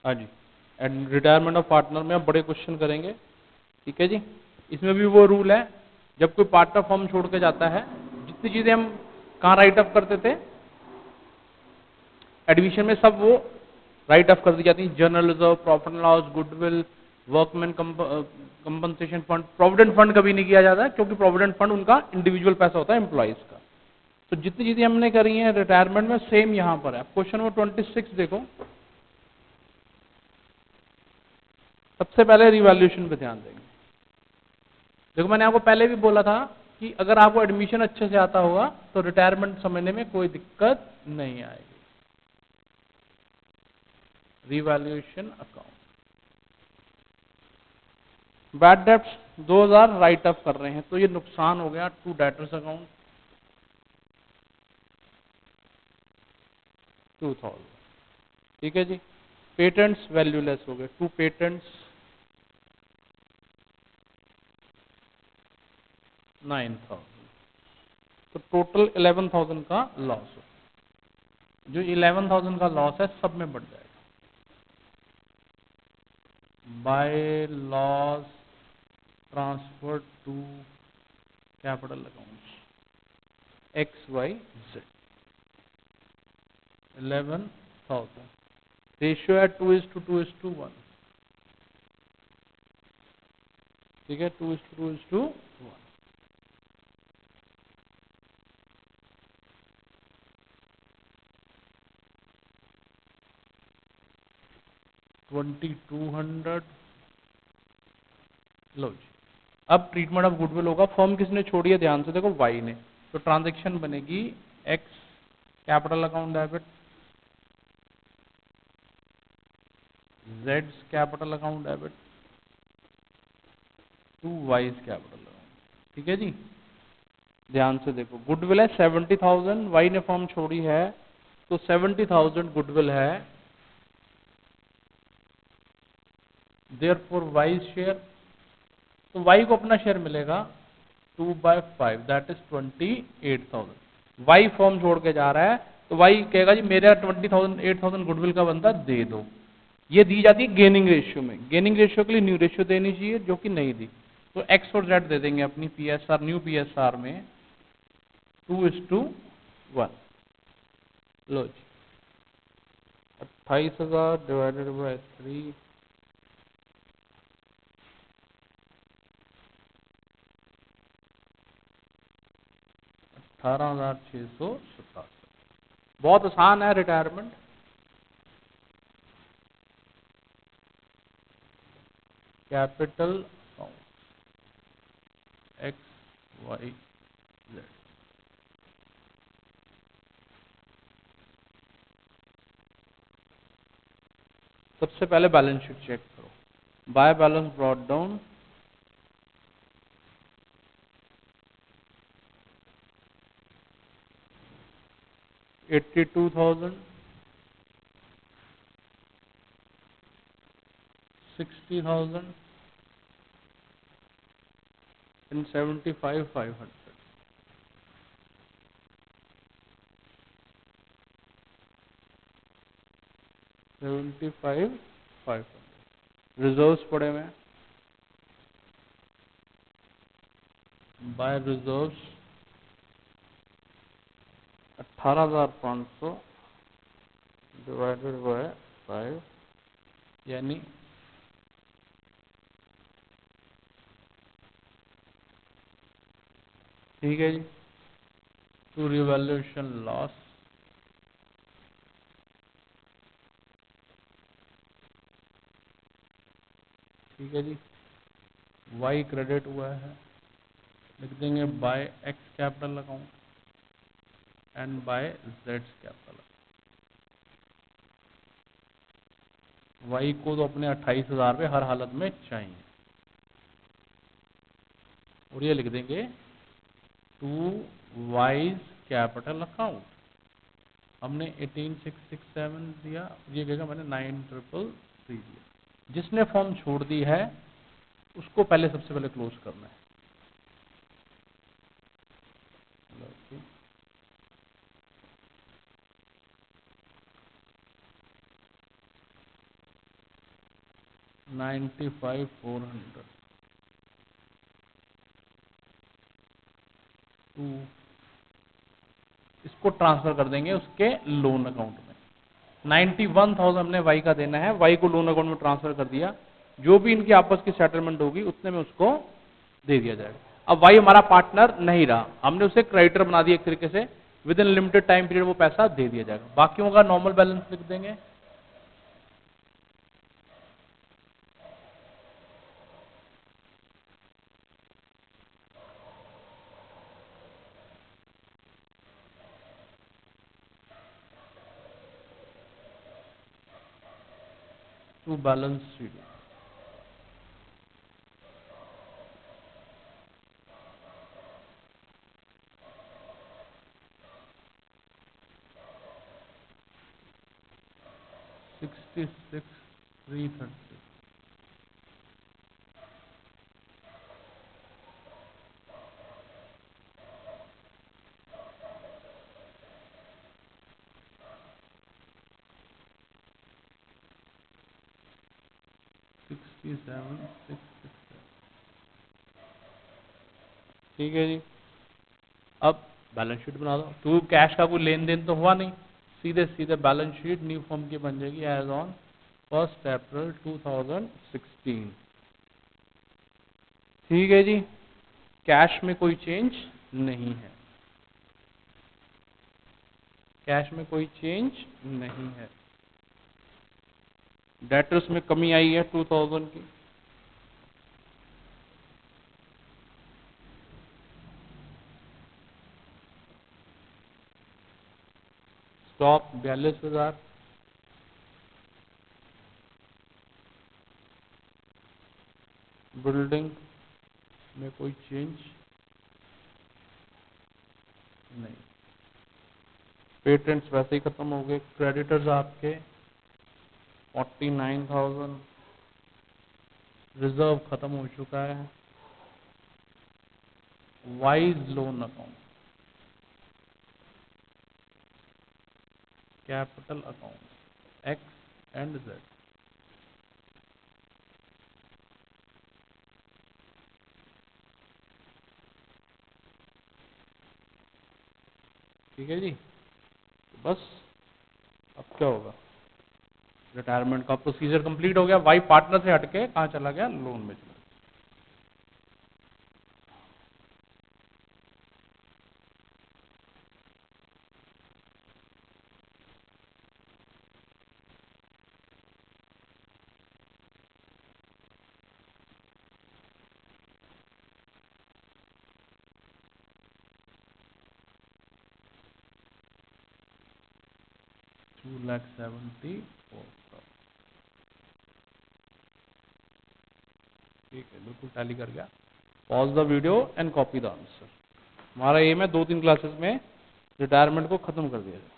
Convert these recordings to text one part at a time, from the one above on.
हाँ जी, and retirement of partner में अब बड़े क्वेश्चन करेंगे, ठीक है जी। इसमें भी वो रूल है, जब कोई पार्टनर फर्म छोड़ के जाता है, जितनी चीजें हम कहाँ राइट अप करते थे एडमिशन में, सब वो राइट अप कर दी जाती है। General reserve, profit and loss, goodwill, workman compensation fund. Provident fund कभी नहीं किया जाता क्योंकि प्रोविडेंट फंड उनका इंडिविजुअल पैसा होता है एम्प्लॉइज का। तो जितनी चीजें हमने करी हैं रिटायरमेंट में, सेम यहां पर है। क्वेश्चन नंबर 26 देखो, सबसे पहले रिवैल्यूएशन पे ध्यान देंगे। देखो मैंने आपको पहले भी बोला था कि अगर आपको एडमिशन अच्छे से आता होगा तो रिटायरमेंट समझने में कोई दिक्कत नहीं आएगी। Revaluation account, bad debts 2000 right up कर रहे हैं, तो ये नुकसान हो गया टू डेटर्स अकाउंट 2000, ठीक है जी। पेटेंट्स वैल्यूलेस हो गए, टू पेटेंट्स 9000, तो टोटल 11000 का लॉस हो। जो 11000 का लॉस है सब में बढ़ जाएगा। By loss transfer to capital accounts XYZ 11000, ratio है 2:2:1, ठीक है, 2:2:1। 2200, लो जी। अब ट्रीटमेंट ऑफ गुडविल होगा। फर्म किसने छोड़ी है, ध्यान से देखो, वाई ने। तो ट्रांजैक्शन बनेगी एक्स कैपिटल अकाउंट डेबिट, जेड्स capital account debit to Y's capital account, ठीक है जी। ध्यान से देखो, गुडविल है 70,000, वाई ने फर्म छोड़ी है तो 70,000 गुडविल है, देयरफॉर वाइज शेयर, तो वाई को अपना शेयर मिलेगा 2/5, दैट इज 28,000। वाई फॉर्म छोड़ के जा रहा है तो वाई कहेगा जी मेरा 20,000 8,000 गुडविल का बंदा दे दो। ये दी जाती है गेनिंग रेशियो में। गेनिंग रेशियो के लिए न्यू रेशियो देनी चाहिए जो कि नहीं दी, तो एक्स और जेड दे देंगे अपनी पीएसआर, न्यू पीएसआर में 2:1। लो जी, 28,000 डिवाइडेड बाय 3, 18,687। बहुत आसान है रिटायरमेंट। कैपिटल अकाउंट XYZ, सबसे पहले बैलेंस शीट चेक करो। Bye balance brought down 82,000, 60,000 and 75,500। 75,500 reserves पड़े हुए हैं। बाय रिजर्व्स 18,500 डिवाइडेड बाय 5, यानी ठीक है जी, टू रिवैल्यूएशन लॉस, ठीक है जी। वाई क्रेडिट हुआ है, लिख देंगे by X capital account and by जेड्स कैपिटल। वाई को तो अपने 28,000 पे हर हालत में चाहिए, और ये लिख देंगे टू वाइज कैपिटल अकाउंट। हमने 18,667 दिया, ये कहेगा मैंने 9,333 दिया। जिसने फॉर्म छोड़ दी है उसको पहले सबसे पहले क्लोज करना है। 95,400 टू, इसको ट्रांसफर कर देंगे उसके लोन अकाउंट में। 91,000 हमने वाई का देना है, वाई को लोन अकाउंट में ट्रांसफर कर दिया, जो भी इनकी आपस की सेटलमेंट होगी उतने में उसको दे दिया जाएगा। अब वाई हमारा पार्टनर नहीं रहा, हमने उसे क्रेडिटर बना दिया एक तरीके से, with in limited time period वो पैसा दे दिया जाएगा। बाकियों का नॉर्मल बैलेंस लिख देंगे। To balance sheet, $66,330। ठीक है जी। अब बैलेंस शीट बना दो। तो कैश का कोई लेन देन तो हुआ नहीं, सीधे सीधे बैलेंस शीट न्यू फॉर्म की बन जाएगी एज ऑन 1 अप्रैल 2016। ठीक है जी। कैश में कोई चेंज नहीं है, कैश में कोई चेंज नहीं है। डेटर्स में कमी आई है 2000 की। स्टॉक 42,000। बिल्डिंग में कोई चेंज नहीं। पेटेंट्स वैसे ही खत्म हो गए। क्रेडिटर्स आपके 49,000। रिजर्व खत्म हो चुका है। Y's loan account, capital account, X and Z. ठीक है जी। बस अब क्या होगा, रिटायरमेंट का प्रोसीजर कंप्लीट हो गया। वाई पार्टनर से हटके कहाँ चला गया, लोन में चला गया। $2,74,000। ठीक है, बिल्कुल टैली कर गया। Pause the video and copy the answer. हमारा एम है 2-3 क्लासेस में रिटायरमेंट को खत्म कर दिया जाए।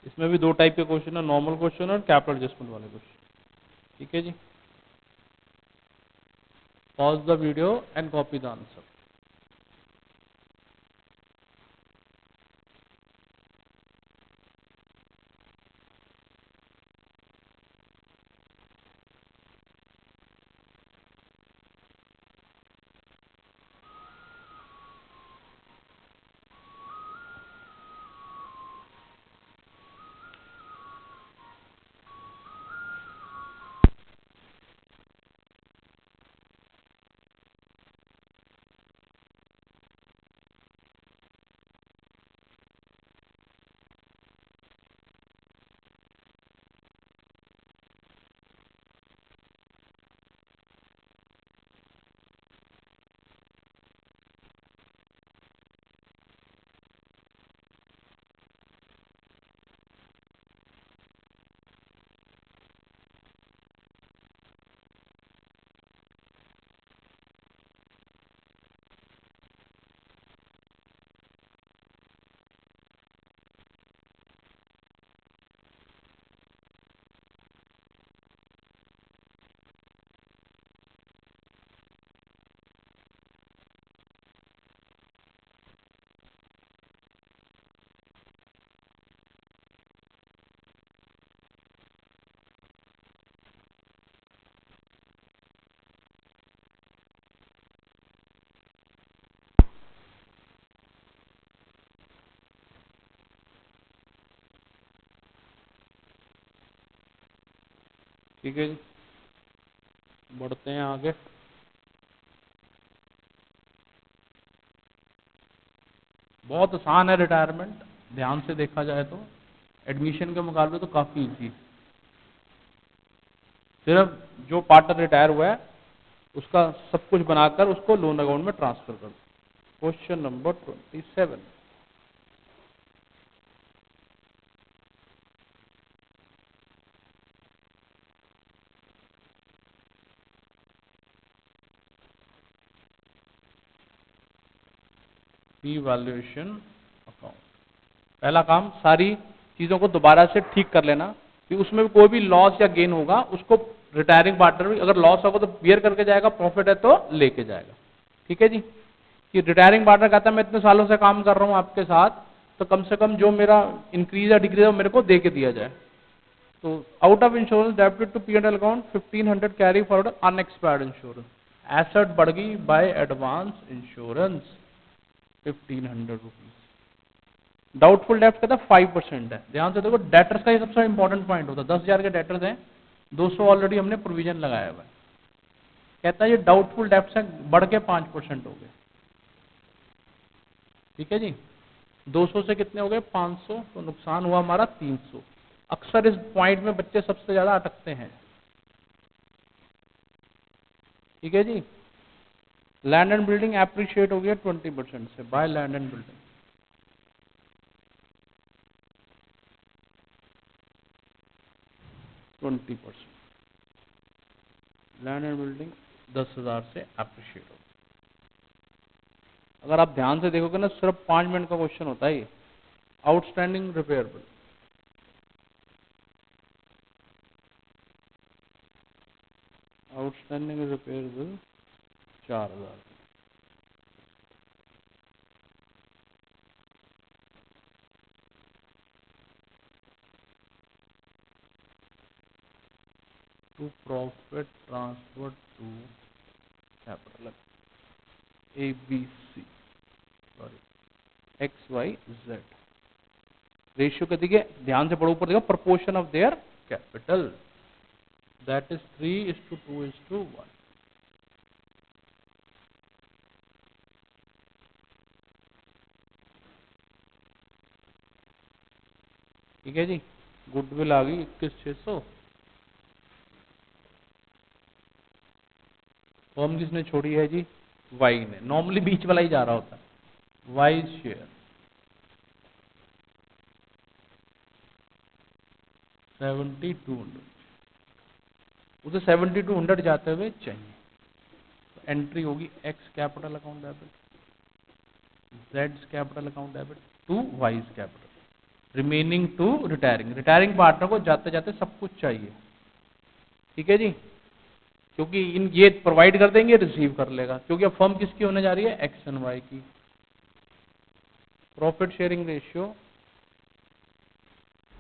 इसमें भी 2 टाइप के क्वेश्चन है, नॉर्मल क्वेश्चन और कैपिटल एडजस्टमेंट वाले क्वेश्चन। ठीक है जी। Pause the video and copy the answer. ठीक है जी, बढ़ते हैं आगे। बहुत आसान है रिटायरमेंट, ध्यान से देखा जाए तो एडमिशन के मुकाबले तो काफी इजी। सिर्फ जो पार्टनर रिटायर हुआ है उसका सब कुछ बनाकर उसको लोन अकाउंट में ट्रांसफर कर दो। Question number 27। इवैल्यूएशन अकाउंट, पहला काम सारी चीजों को दोबारा से ठीक कर लेना कि उसमें कोई भी लॉस या गेन होगा उसको रिटायरिंग पार्टनर भी, अगर लॉस होगा तो बियर करके जाएगा, प्रॉफिट है तो लेके जाएगा। ठीक है जी, कि रिटायरिंग पार्टनर कहता है मैं इतने सालों से काम कर रहा हूं आपके साथ, तो कम से कम जो मेरा इंक्रीज या डिक्रीज है मेरे को दे के दिया जाए। तो out of insurance debited to P&L account 1500 carry forward unexpired insurance, asset बढ़ गई by advance insurance 1500 rupees. Doubtful डेप्ट कहता है 5% है। ध्यान से देखो, डेटर्स का ये सबसे इंपॉर्टेंट पॉइंट होता है। 10,000 के डेटर्स हैं, 200 ऑलरेडी हमने प्रोविजन लगाया हुआ है। कहता है ये डाउटफुल डेप्ट है, बढ़ के 5% हो गए। ठीक है जी, 200 से कितने हो गए 500, तो नुकसान हुआ हमारा 300। अक्सर इस पॉइंट में बच्चे सबसे ज्यादा अटकते हैं। ठीक है जी, लैंड एंड बिल्डिंग एप्रिशिएट हो गया 20% से, by land and building. Land and building 10,000 से एप्रिशिएट हो। अगर आप ध्यान से देखोगे ना, सिर्फ 5 मिनट का क्वेश्चन होता है ये। Outstanding repayable, outstanding repayable 4,000। To profit transfer to capital ABC, sorry XYZ। Ratio का देखिए, ध्यान से पढ़ो, ऊपर देखो proportion of their capital, that is 3:2:1। ठीक है जी, गुडविल आ गई 21,600। फर्म किसने छोड़ी है जी, वाई ने। नॉर्मली बीच वाला ही जा रहा होता है, वाई शेयर 7200, उसे 7200 जाते हुए चाहिए। तो एंट्री होगी X capital account debit, Z capital account debit to Y's capital, remaining to retiring. Retiring partner को जाते जाते सब कुछ चाहिए। ठीक है जी, क्योंकि इन ये प्रोवाइड कर देंगे, रिसीव कर लेगा, क्योंकि अब फर्म किसकी होने जा रही है, एक्स एंड वाई की। प्रॉफिट शेयरिंग रेशियो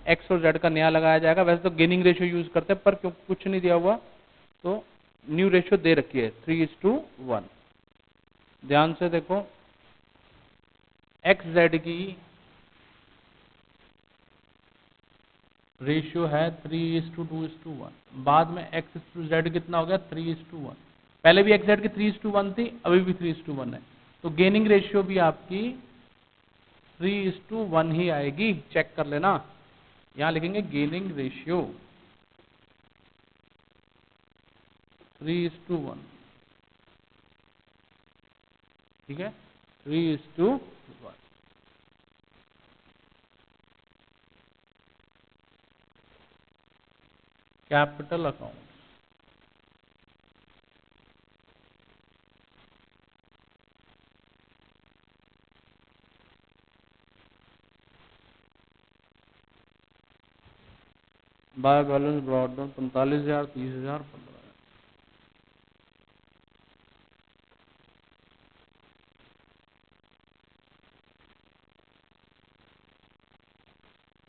एक्स और जेड का नया लगाया जाएगा। वैसे तो गेनिंग रेशियो यूज करते हैं, पर क्यों कुछ नहीं दिया हुआ तो न्यू रेशियो दे रखी है 3:1। ध्यान से देखो, एक्स जेड की रेशियो है 3:2:1, बाद में एक्स जेड कितना हो गया 3:1। पहले भी एक्स जेड की 3:1 थी, अभी भी 3:1 है, तो गेनिंग रेशियो भी आपकी 3:1 ही आएगी। चेक कर लेना, यहां लिखेंगे गेनिंग रेशियो 3:1। ठीक है, 3:1। Capital account, by balance brought down 45,000, 30,000, 15,000।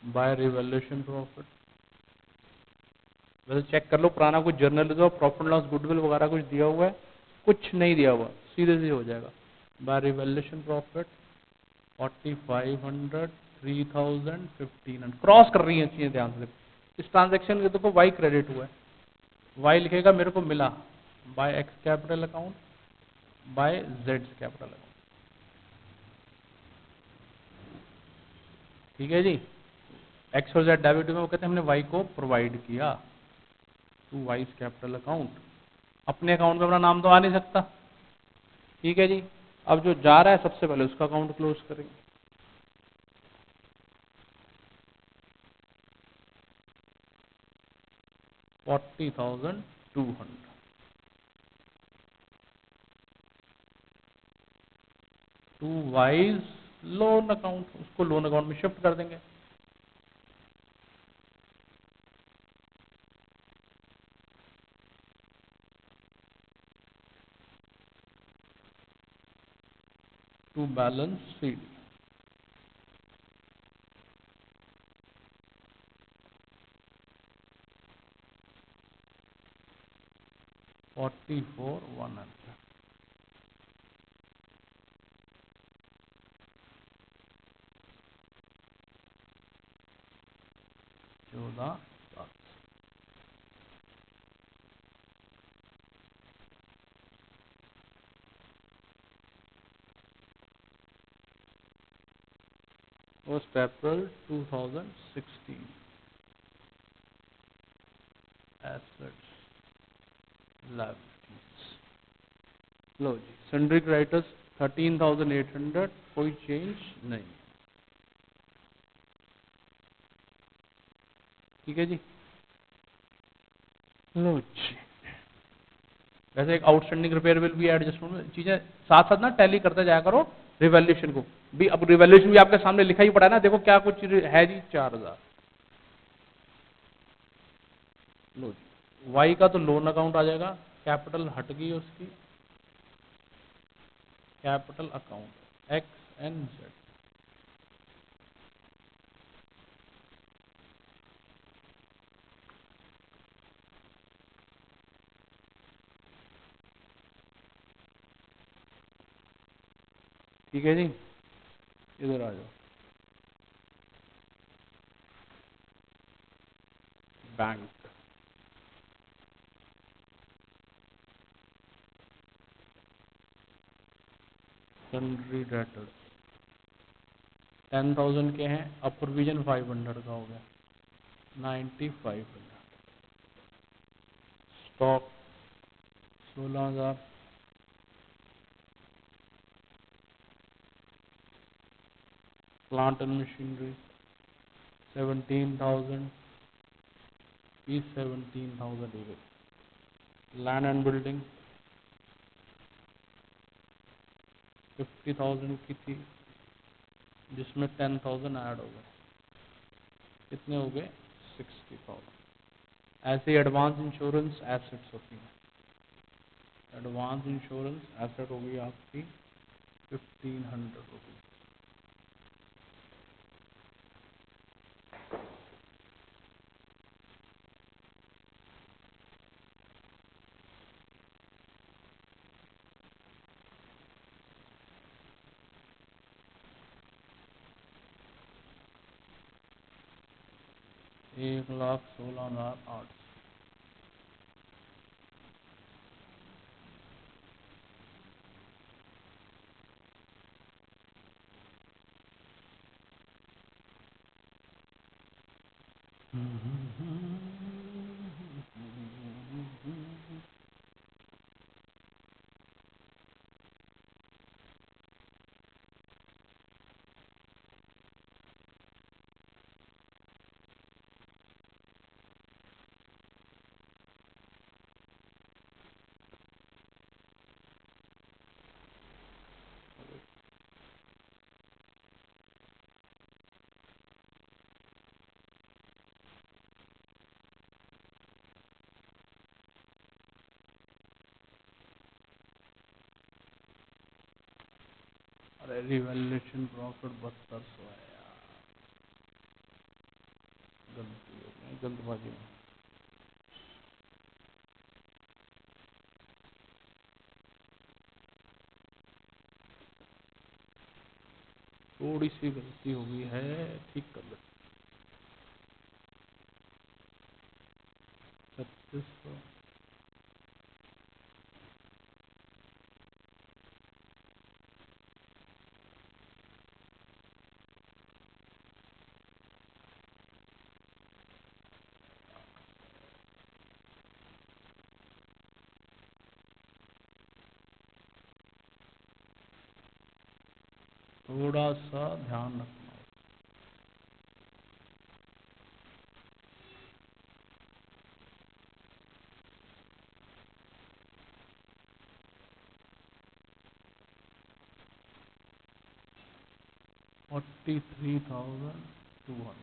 By revaluation profit, वैसे चेक कर लो पुराना कुछ जर्नल दो, प्रॉफिट लॉस गुडविल वगैरह कुछ दिया हुआ है, कुछ नहीं दिया हुआ, सीधे से हो जाएगा। Bye revaluation profit 4,500, 3,000, 1,500। क्रॉस कर रही है चीजें, ध्यान से। इस ट्रांजैक्शन के देखो वाई क्रेडिट हुआ है, वाई लिखेगा मेरे को मिला by X capital account by Z capital account. ठीक है जी। एक्स और जेड डेबिट में वो कहते हैं हमने वाई को प्रोवाइड किया टू वाइज कैपिटल अकाउंट। अपने अकाउंट में अपना नाम तो आ नहीं सकता। ठीक है जी। अब जो जा रहा है सबसे पहले उसका अकाउंट क्लोज करेंगे। $40,200 टू वाइज लोन अकाउंट, उसको लोन अकाउंट में शिफ्ट कर देंगे। To balance sheet. $44,100। चौदह फर्स्ट अप्रैल 2016 एसेट्स लाइबिलिटीज। लो जी सन्ड्री क्रेडिटर्स 13,800, कोई चेंज नहीं। ठीक है जी। लो जी वैसे एक आउटस्टैंडिंग रिपेयर बिल भी एडजस्टमेंट चीजें साथ साथ ना टैली करते जाया करो। रिवैल्यूएशन को भी, अब रिवैल्यूएशन भी आपके सामने लिखा ही पड़ा है ना, देखो क्या कुछ है जी 4,000। लो जी वाई का तो लोन अकाउंट आ जाएगा, कैपिटल हट गई उसकी, capital account X and Z. ठीक है जी। इधर आ जाओ, बैंक सन्ड्री डेटर्स 10,000 के हैं, अब प्रोविजन 500 का हो गया 9,500। स्टॉक 16,000, प्लांट एंड मशीनरी 17,000, ये 17,000 हो गई। लैंड एंड बिल्डिंग 50,000 की थी, जिसमें 10,000 ऐड हो गए, कितने हो गए 60,000। ऐसे एडवांस इंश्योरेंस एसेट्स होती हैं। एडवांस इंश्योरेंस एसेट होगी आपकी 1,500 रुपीज। $1,16,800। अरे रिवैल्यूएशन प्रॉफिट 7200 है यार, गलती हो गई जल्दबाजी में। थोड़ी सी गलती हो गई है, ठीक कर लो। 3600 थोड़ा सा ध्यान रखना। 43,200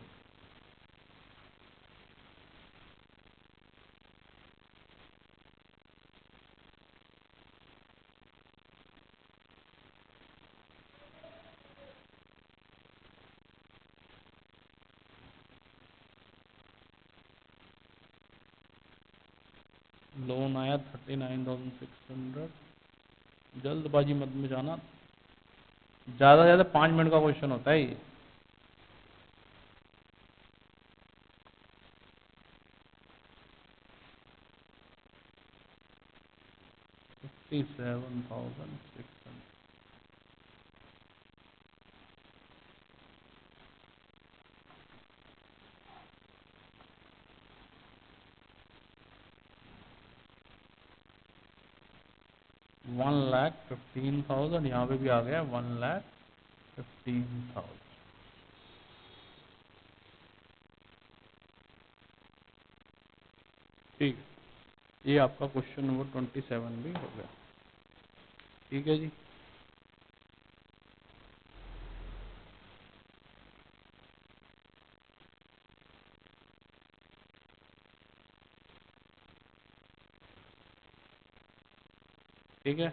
लोन आया 39,600। जल्दबाजी मत में जाना, ज़्यादा से ज़्यादा 5 मिनट का क्वेश्चन होता है ये। $57,600। 1,15,000, यहाँ पे भी आ गया 1,15,000। ठीक, ये आपका क्वेश्चन नंबर 27 भी हो गया। ठीक है जी। ठीक है,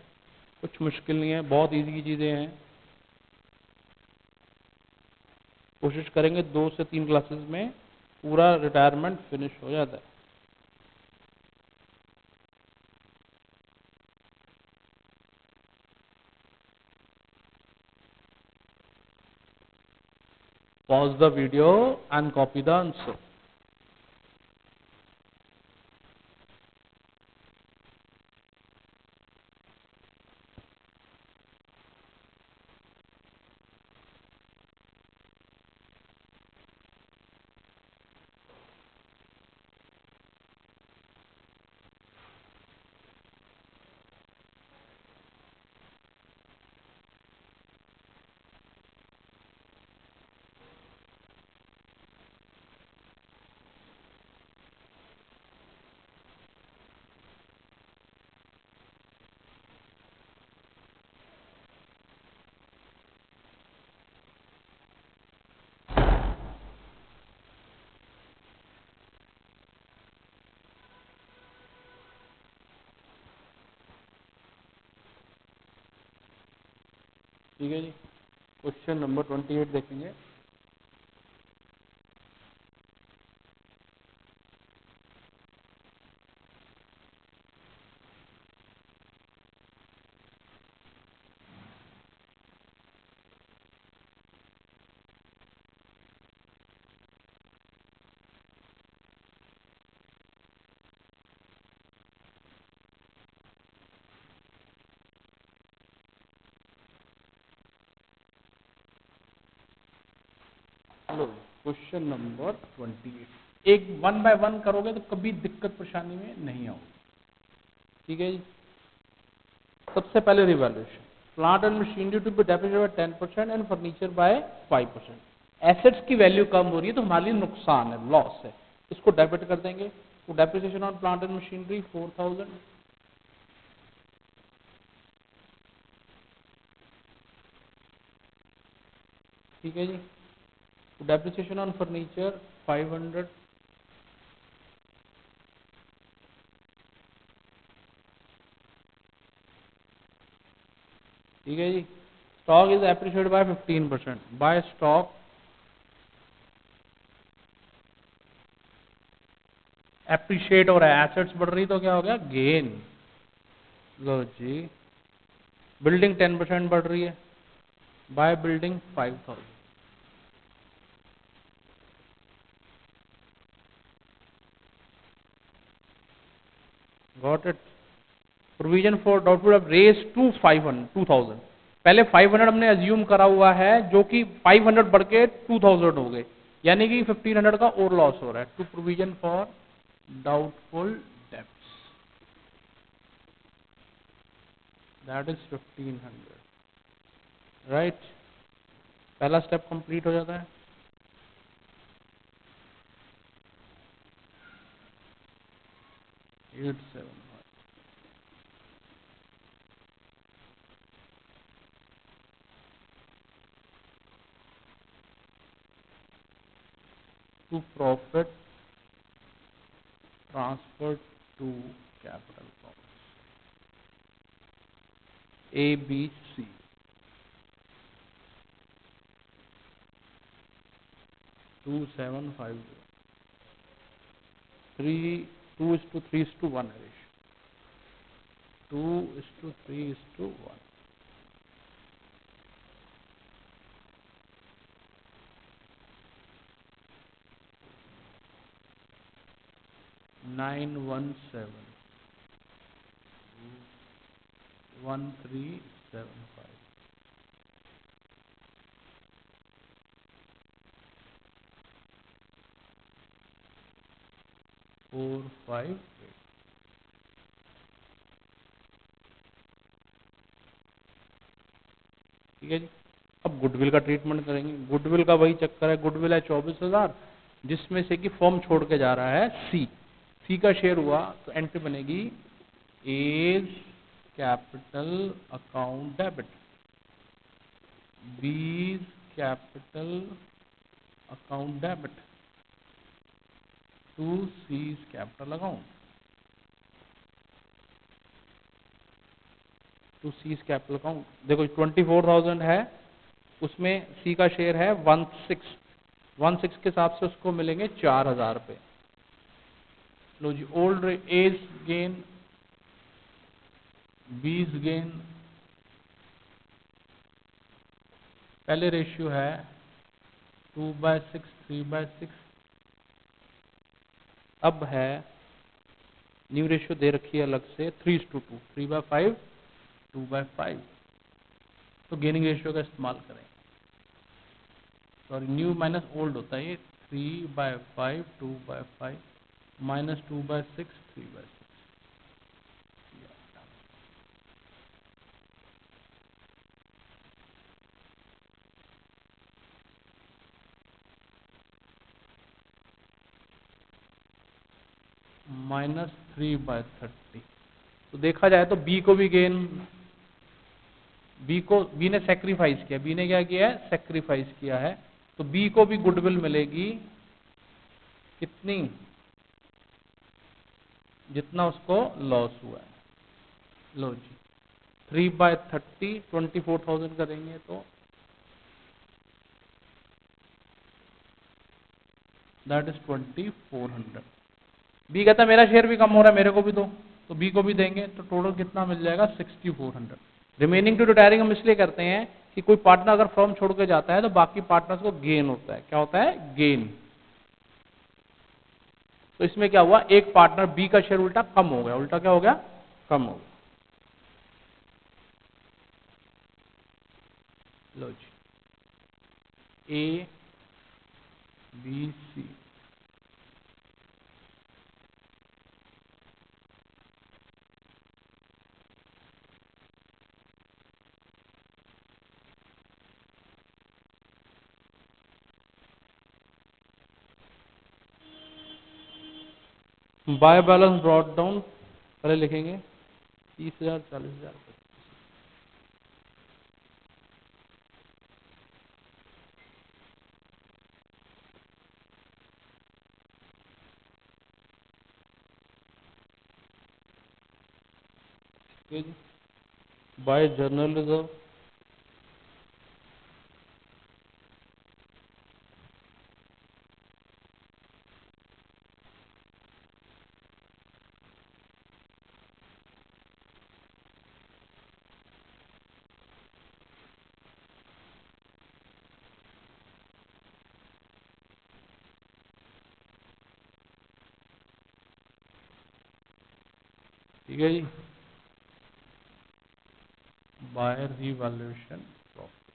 कुछ मुश्किल नहीं है, बहुत इजी की चीज़ें हैं। कोशिश करेंगे 2 से 3 क्लासेस में पूरा रिटायरमेंट फिनिश हो जाता है। Pause the video and copy the answer. ठीक है जी, क्वेश्चन नंबर 28 देखेंगे। लो, क्वेश्चन नंबर 28, एक 1 बाय 1 करोगे तो कभी दिक्कत परेशानी में नहीं आओगे। ठीक है जी। सबसे पहले revaluation, plant and machinery to be depreciated by 10% and furniture by 5%। Assets की वैल्यू कम हो रही है तो हमारे लिए नुकसान है, लॉस है, इसको डेबिट कर देंगे। तो depreciation on plant and machinery 4,000। ठीक है जी। तो डेप्रिसिएशन ऑन फर्नीचर 500। ठीक है जी। Stock is appreciated by 15%। By stock, appreciate हो रहा है, एसेट्स बढ़ रही तो क्या हो गया, गेन। लो जी, बिल्डिंग 10% बढ़ रही है, by building 5,000। Got it. Provision for doubtful of race to 2,000। पहले 500 हमने अज्यूम करा हुआ है, जो कि 500 बढ़ के 2,000 हो गए, यानी कि 1,500 का और लॉस हो रहा है। To provision for doubtful debts, that is 1,500, right. पहला स्टेप कंप्लीट हो जाता है। Eight seven to profit transfer to capital A B C. Two seven five three 2:3:1 है। 2:3:1। 917 1375 458। ठीक है जी। अब गुडविल का ट्रीटमेंट करेंगे। गुडविल का वही चक्कर है, गुडविल है 24,000, जिसमें से कि फॉर्म छोड़ के जा रहा है सी। सी का शेयर हुआ तो एंट्री बनेगी A's capital account debit, B's capital account debit to C's capital account, to C's capital account. देखो 24,000 है, उसमें सी का शेयर है 16 के हिसाब से उसको मिलेंगे 4,000 रुपये। लो जी, ओल्ड एज गेन, बीज गेन, पहले रेशियो है 2/6 3/6। अब है न्यू रेशियो दे रखी है अलग से 3:2 3/5 2/5। तो गेनिंग रेशियो का इस्तेमाल करें। सॉरी, न्यू माइनस ओल्ड होता है ये। 3/5 2/5 माइनस 2/6 3/6। माइनस 3/30। तो देखा जाए तो बी को भी गेन, बी ने सेक्रीफाइस किया। बी ने क्या किया है? सेक्रीफाइस किया है। तो बी को भी गुडविल मिलेगी कितनी? जितना उसको लॉस हुआ है। लो जी, 3/30 24,000 करेंगे तो दैट इज 2400। बी कहता है मेरा शेयर भी कम हो रहा है, मेरे को भी दो। तो बी को भी देंगे तो टोटल कितना मिल जाएगा? 6400। रिमेनिंग टू रिटायरिंग हम इसलिए करते हैं कि कोई पार्टनर अगर फर्म छोड़ के जाता है तो बाकी पार्टनर्स को गेन होता है। क्या होता है? गेन। तो इसमें क्या हुआ? एक पार्टनर बी का शेयर उल्टा कम हो गया। उल्टा क्या हो गया? कम हो गया। लो जी, A B C. By balance brought down पहले लिखेंगे 30,000 40,000। ठीक है जी। बाय जर्नल रिजर्व ठीक है जी। Bye revaluation profit.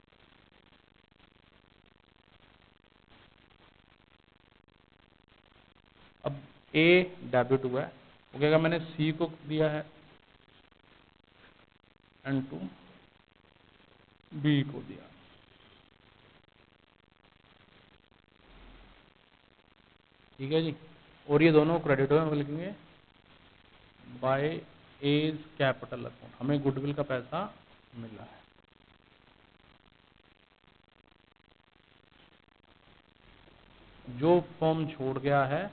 अब ए डेबिट हुआ है, वो कहेगा मैंने सी को दिया है एंड टू बी को दिया। ठीक है जी। और ये दोनों क्रेडिट में लिखेंगे बाय एज कैपिटल अकाउंट, हमें गुडविल का पैसा मिला है। जो फॉर्म छोड़ गया है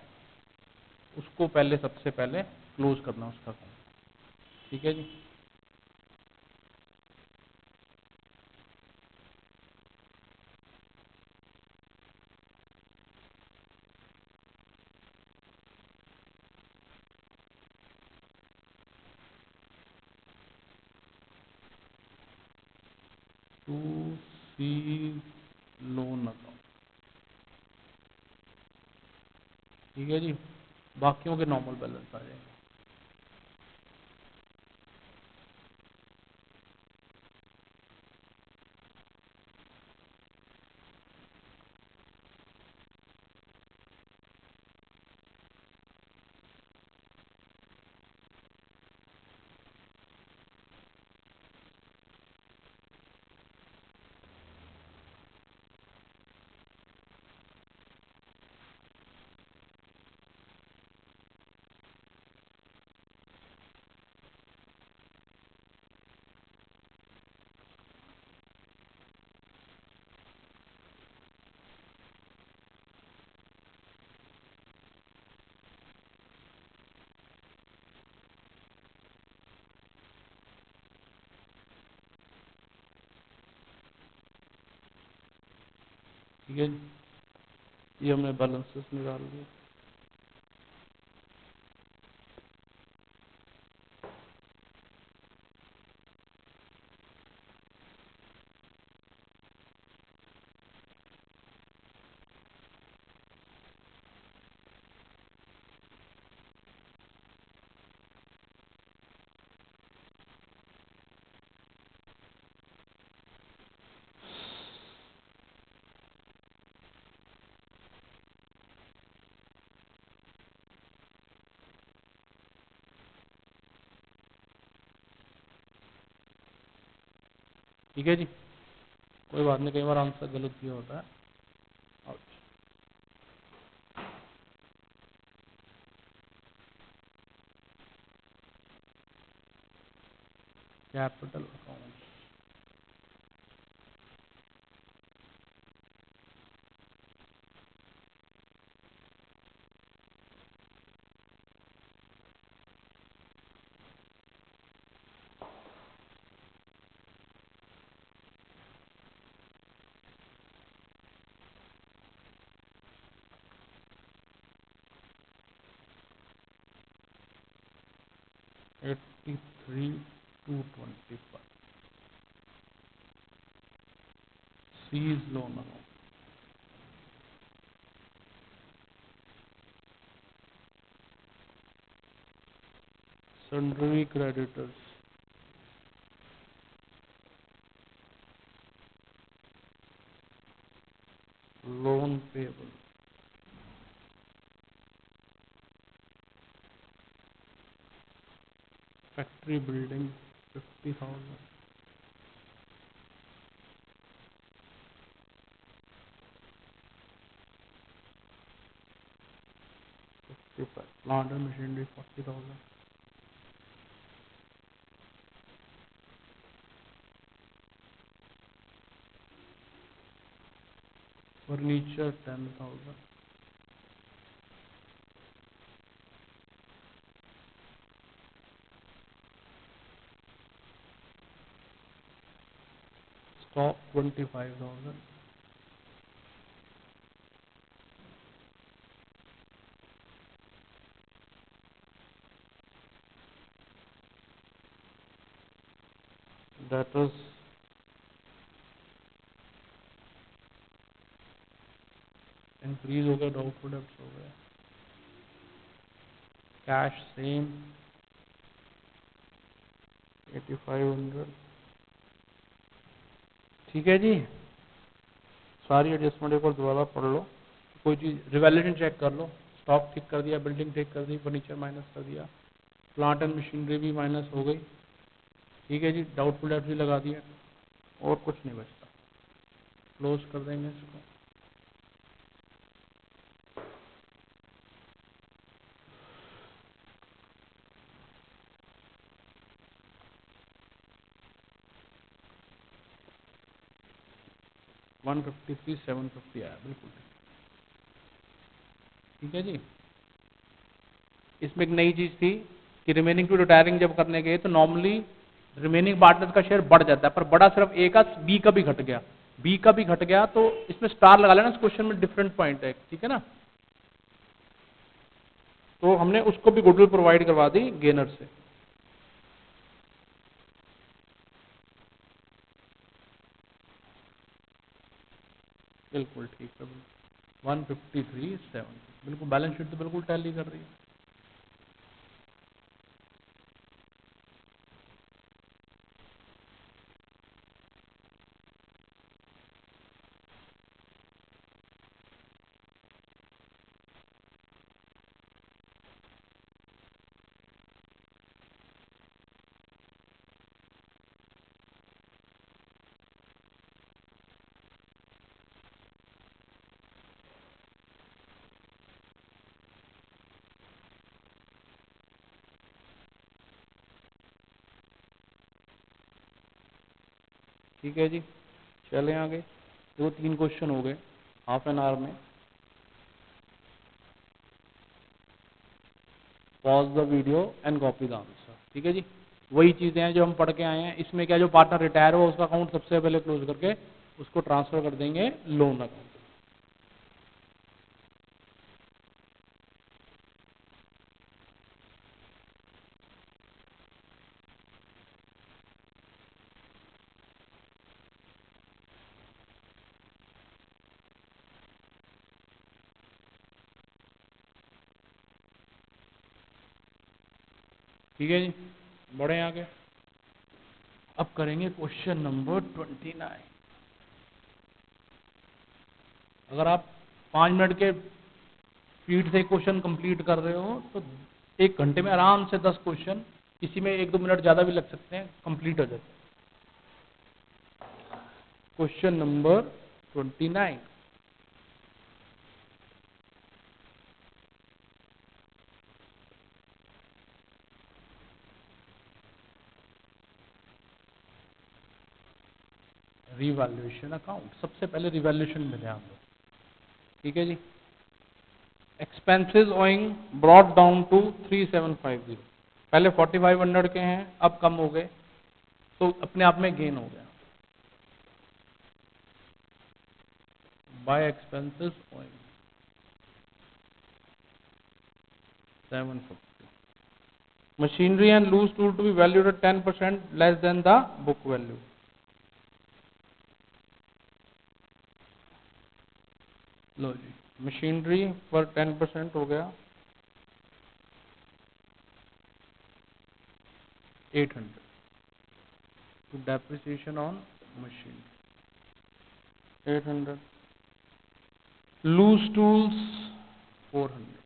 उसको पहले सबसे पहले क्लोज करना उसका अकाउंट। ठीक है जी। To C loan account. ठीक है जी। बाकियों के नॉर्मल बैलेंस आ जाएंगे। ठीक है जी। ये हमने बैलेंसेस निकाल लिए। ठीक है जी। कोई बात नहीं, कई बार आंसर गलत भी होता है। Capital account, $83,225 C's loan account, sundry creditors, loan payable, factory building 50,000, plant and machinery 40,000, furniture 10,000, stock 25,000, debtors increase हो गया, डाउटफुल डेब्ट्स हो गया, कैश सेम 8,500। ठीक है जी। सारी एडजस्टमेंट एक बार दोबारा पढ़ लो, कोई चीज़ रिवैल्यूएशन चेक कर लो। स्टॉक ठीक कर दिया, बिल्डिंग ठीक कर दी, फर्नीचर माइनस कर दिया, प्लांट एंड मशीनरी भी माइनस हो गई। ठीक है जी। डाउटफुल डेब्ट भी लगा दिया, और कुछ नहीं बचता। क्लोज कर देंगे इसको। 153,750 आया, बिल्कुल ठीक है जी। इसमें एक नई चीज थी कि रिमेनिंग टू रिटायरिंग जब करने गए तो नॉर्मली रिमेनिंग पार्टनर का शेयर बढ़ जाता है, पर बड़ा सिर्फ ए का, बी का भी घट गया, बी का भी घट गया, तो इसमें स्टार लगा लेना, इस क्वेश्चन में डिफरेंट पॉइंट है, ठीक है ना। तो हमने उसको भी गुडविल प्रोवाइड करवा दी गेनर से। बिल्कुल ठीक है, 153,700, बिल्कुल बैलेंस शीट तो बिल्कुल टैली कर रही है। ठीक है जी, चले आगे। दो 3 क्वेश्चन हो गए हाफ एन आवर में। Pause the video and copy the answer, ठीक है जी। वही चीजें हैं जो हम पढ़ के आए हैं। इसमें क्या, जो पार्टनर रिटायर हुआ उसका अकाउंट सबसे पहले क्लोज करके उसको ट्रांसफर कर देंगे लोन अकाउंट। ठीक है जी, बढ़े आगे। अब करेंगे क्वेश्चन नंबर 29। अगर आप 5 मिनट के स्पीड से क्वेश्चन कंप्लीट कर रहे हो तो 1 घंटे में आराम से 10 क्वेश्चन, किसी में 1-2 मिनट ज्यादा भी लग सकते हैं, कंप्लीट हो जाते हैं। Question number 29। रिवैल्यूएशन अकाउंट, सबसे पहले रिवैल्यूएशन में ध्यान दो, ठीक है जी। Expenses owing brought down to 3750, पहले 4500 के हैं, अब कम हो गए, तो अपने आप में गेन हो गया। By expenses owing 750, machinery and loose tool to be valued at 10% less than the book value. लो जी, मशीनरी पर 10% हो गया 800, to depreciation on machine 800, loose tools 400,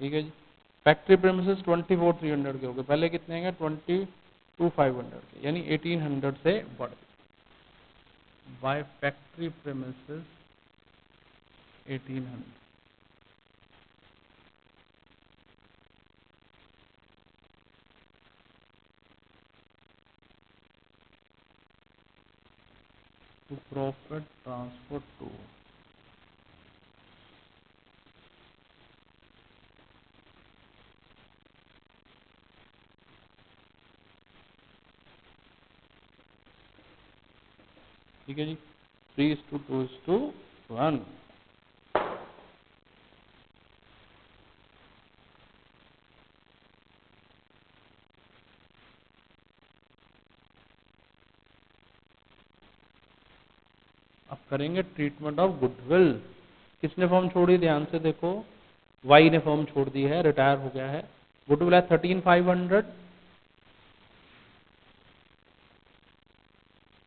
ठीक है जी। फैक्ट्री प्रेमिसेस 24,300 के हो गए, पहले कितने हैं 22,500 के, यानी 1,800 से बढ़ गए। By factory premises 1,800, to profit transfer to, ठीक है जी। 3:2:1। अब करेंगे ट्रीटमेंट ऑफ गुडविल। किसने फॉर्म छोड़ी, ध्यान से देखो, वाई ने फॉर्म छोड़ दी है, रिटायर हो गया है। गुडविल है 13,500,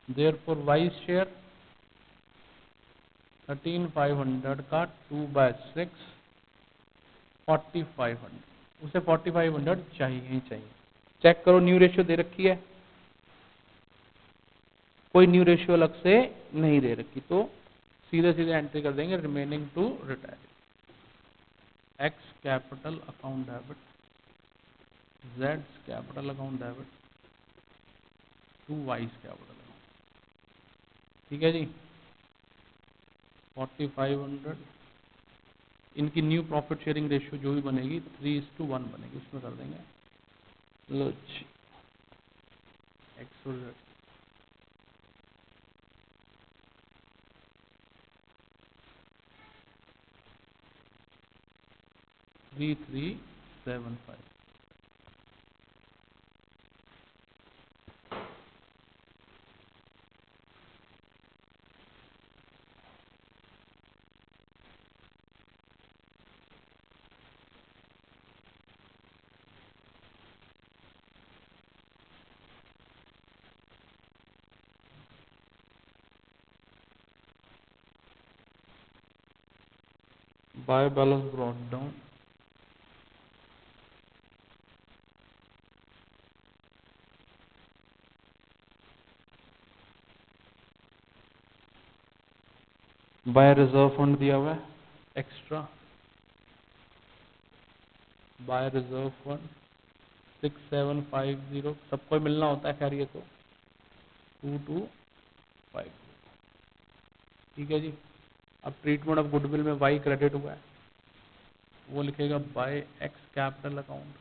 देयरफॉर वाई शेयर 13,500 का 2/6 4500, उसे 4500 चाहिए ही चाहिए। चेक करो, न्यू रेशियो दे रखी है, कोई न्यू रेशियो अलग से नहीं दे रखी, तो सीधे सीधे एंट्री कर देंगे remaining to retire. X capital account debit जेड्स capital account debit to Y's capital account. ठीक है जी, 4500 इनकी न्यू प्रॉफिट शेयरिंग रेशियो जो भी बनेगी 3:1 बनेगी, उसमें कर देंगे। लो जी, X 3375। By balance brought down, by reserve fund दिया हुआ है एक्स्ट्रा, बाय रिजर्व फंड 6750, सबको मिलना होता है खैर, ये तो 2250। ठीक है जी। अब ट्रीटमेंट ऑफ गुडविल में वाई क्रेडिट हुआ है, वो लिखेगा by X capital account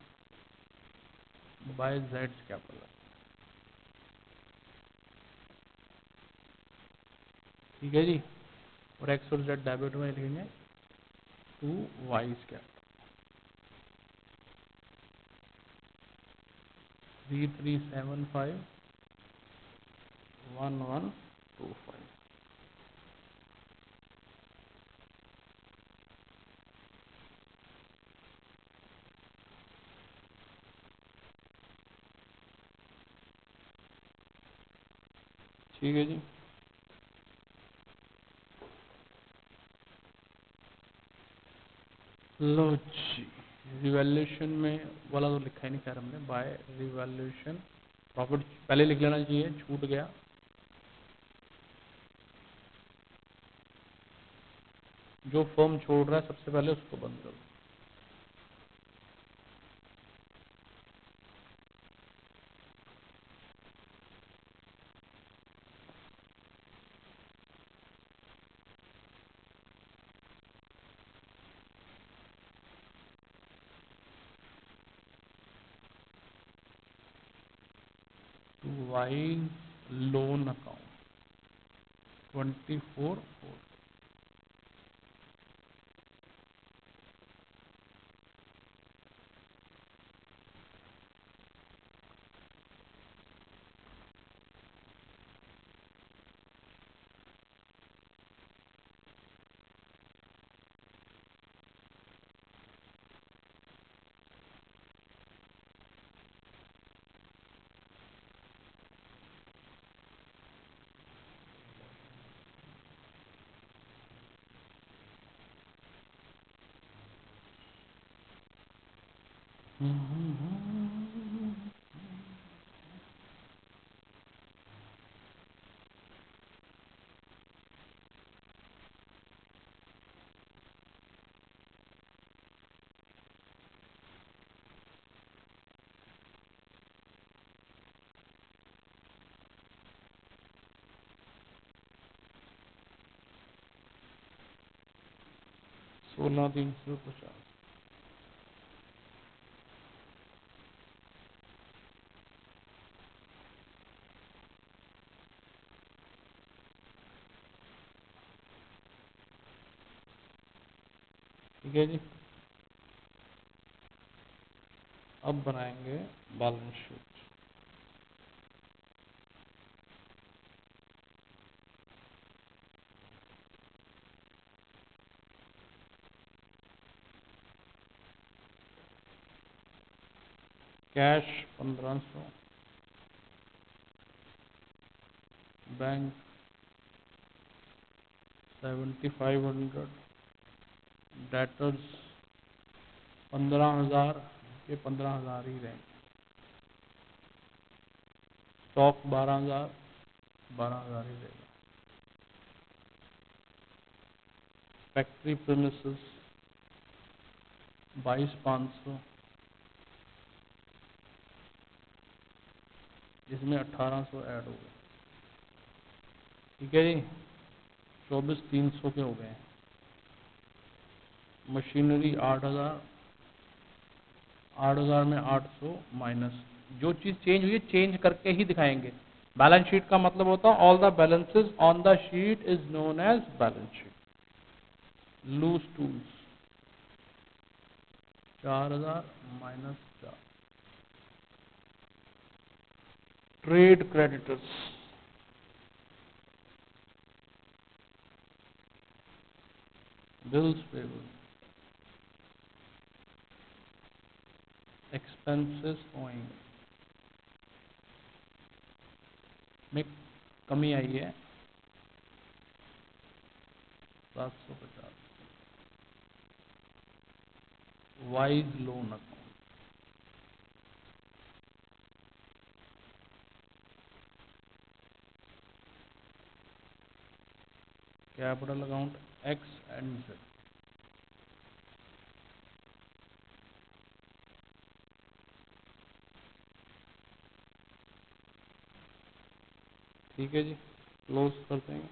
by Z capital. ठीक है जी, और एक्स और जेड डेबिट में लिखेंगे टू वाइज कैपिटल 33751125। ठीक है जी। लो जी, रिवैल्यूएशन में वाला तो लिखा ही नहीं खैर हमने, बाय रिवैल्यूएशन प्रॉफिट पहले लिख लेना चाहिए, छूट गया। जो फर्म छोड़ रहा है सबसे पहले उसको बंद करो। Wise loan account 24/4। सोलह 350। ठीक है जी। अब बनाएंगे balance sheet. Cash 1500, bank 7500, debtors 15,000, ये 15,000 ही रहेंगे। स्टॉक 12,000, 12,000 ही रहेगा। फैक्ट्री प्रीमिसेस 22,500, इसमें 1800 ऐड हो गए, ठीक है जी, 24,300 के हो गए हैं। मशीनरी 8,000, 8,000 में 800 माइनस, जो चीज़ चेंज हुई है चेंज करके ही दिखाएंगे। बैलेंस शीट का मतलब होता है all the balances on the sheet is known as balance sheet. Loose tools 4,000 minus 4। Trade creditors bills payable, expenses owing में कमी आई है 750। Y's loan account, capital account X and Z. ठीक है जी, क्लोज कर देंगे।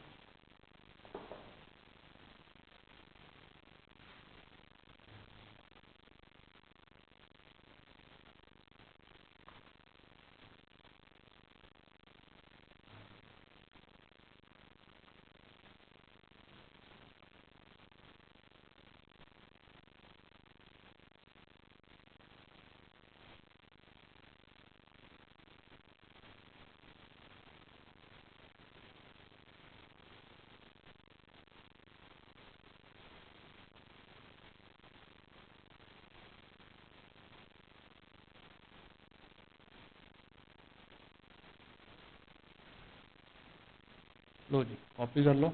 लो जी, कॉपी कर लो,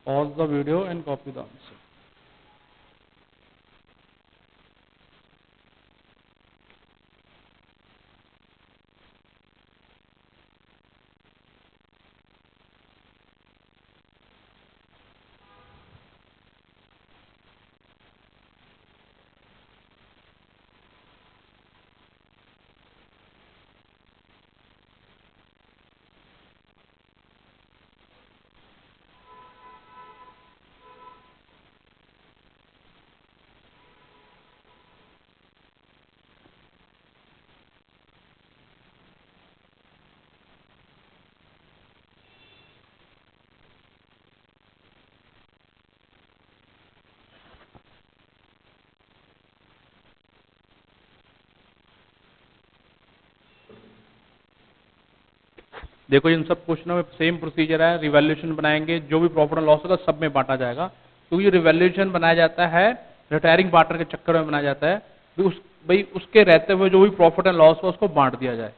pause the video and copy the answer. देखो इन सब क्वेश्चनों में सेम प्रोसीजर है, रिवैल्यूएशन बनाएंगे, जो भी प्रॉफिट एंड लॉस होगा सब में बांटा जाएगा। तो ये रिवैल्यूएशन बनाया जाता है रिटायरिंग पार्टनर के चक्कर में बनाया जाता है, भाई उसके रहते हुए जो भी प्रॉफिट एंड लॉस हो उसको बांट दिया जाए।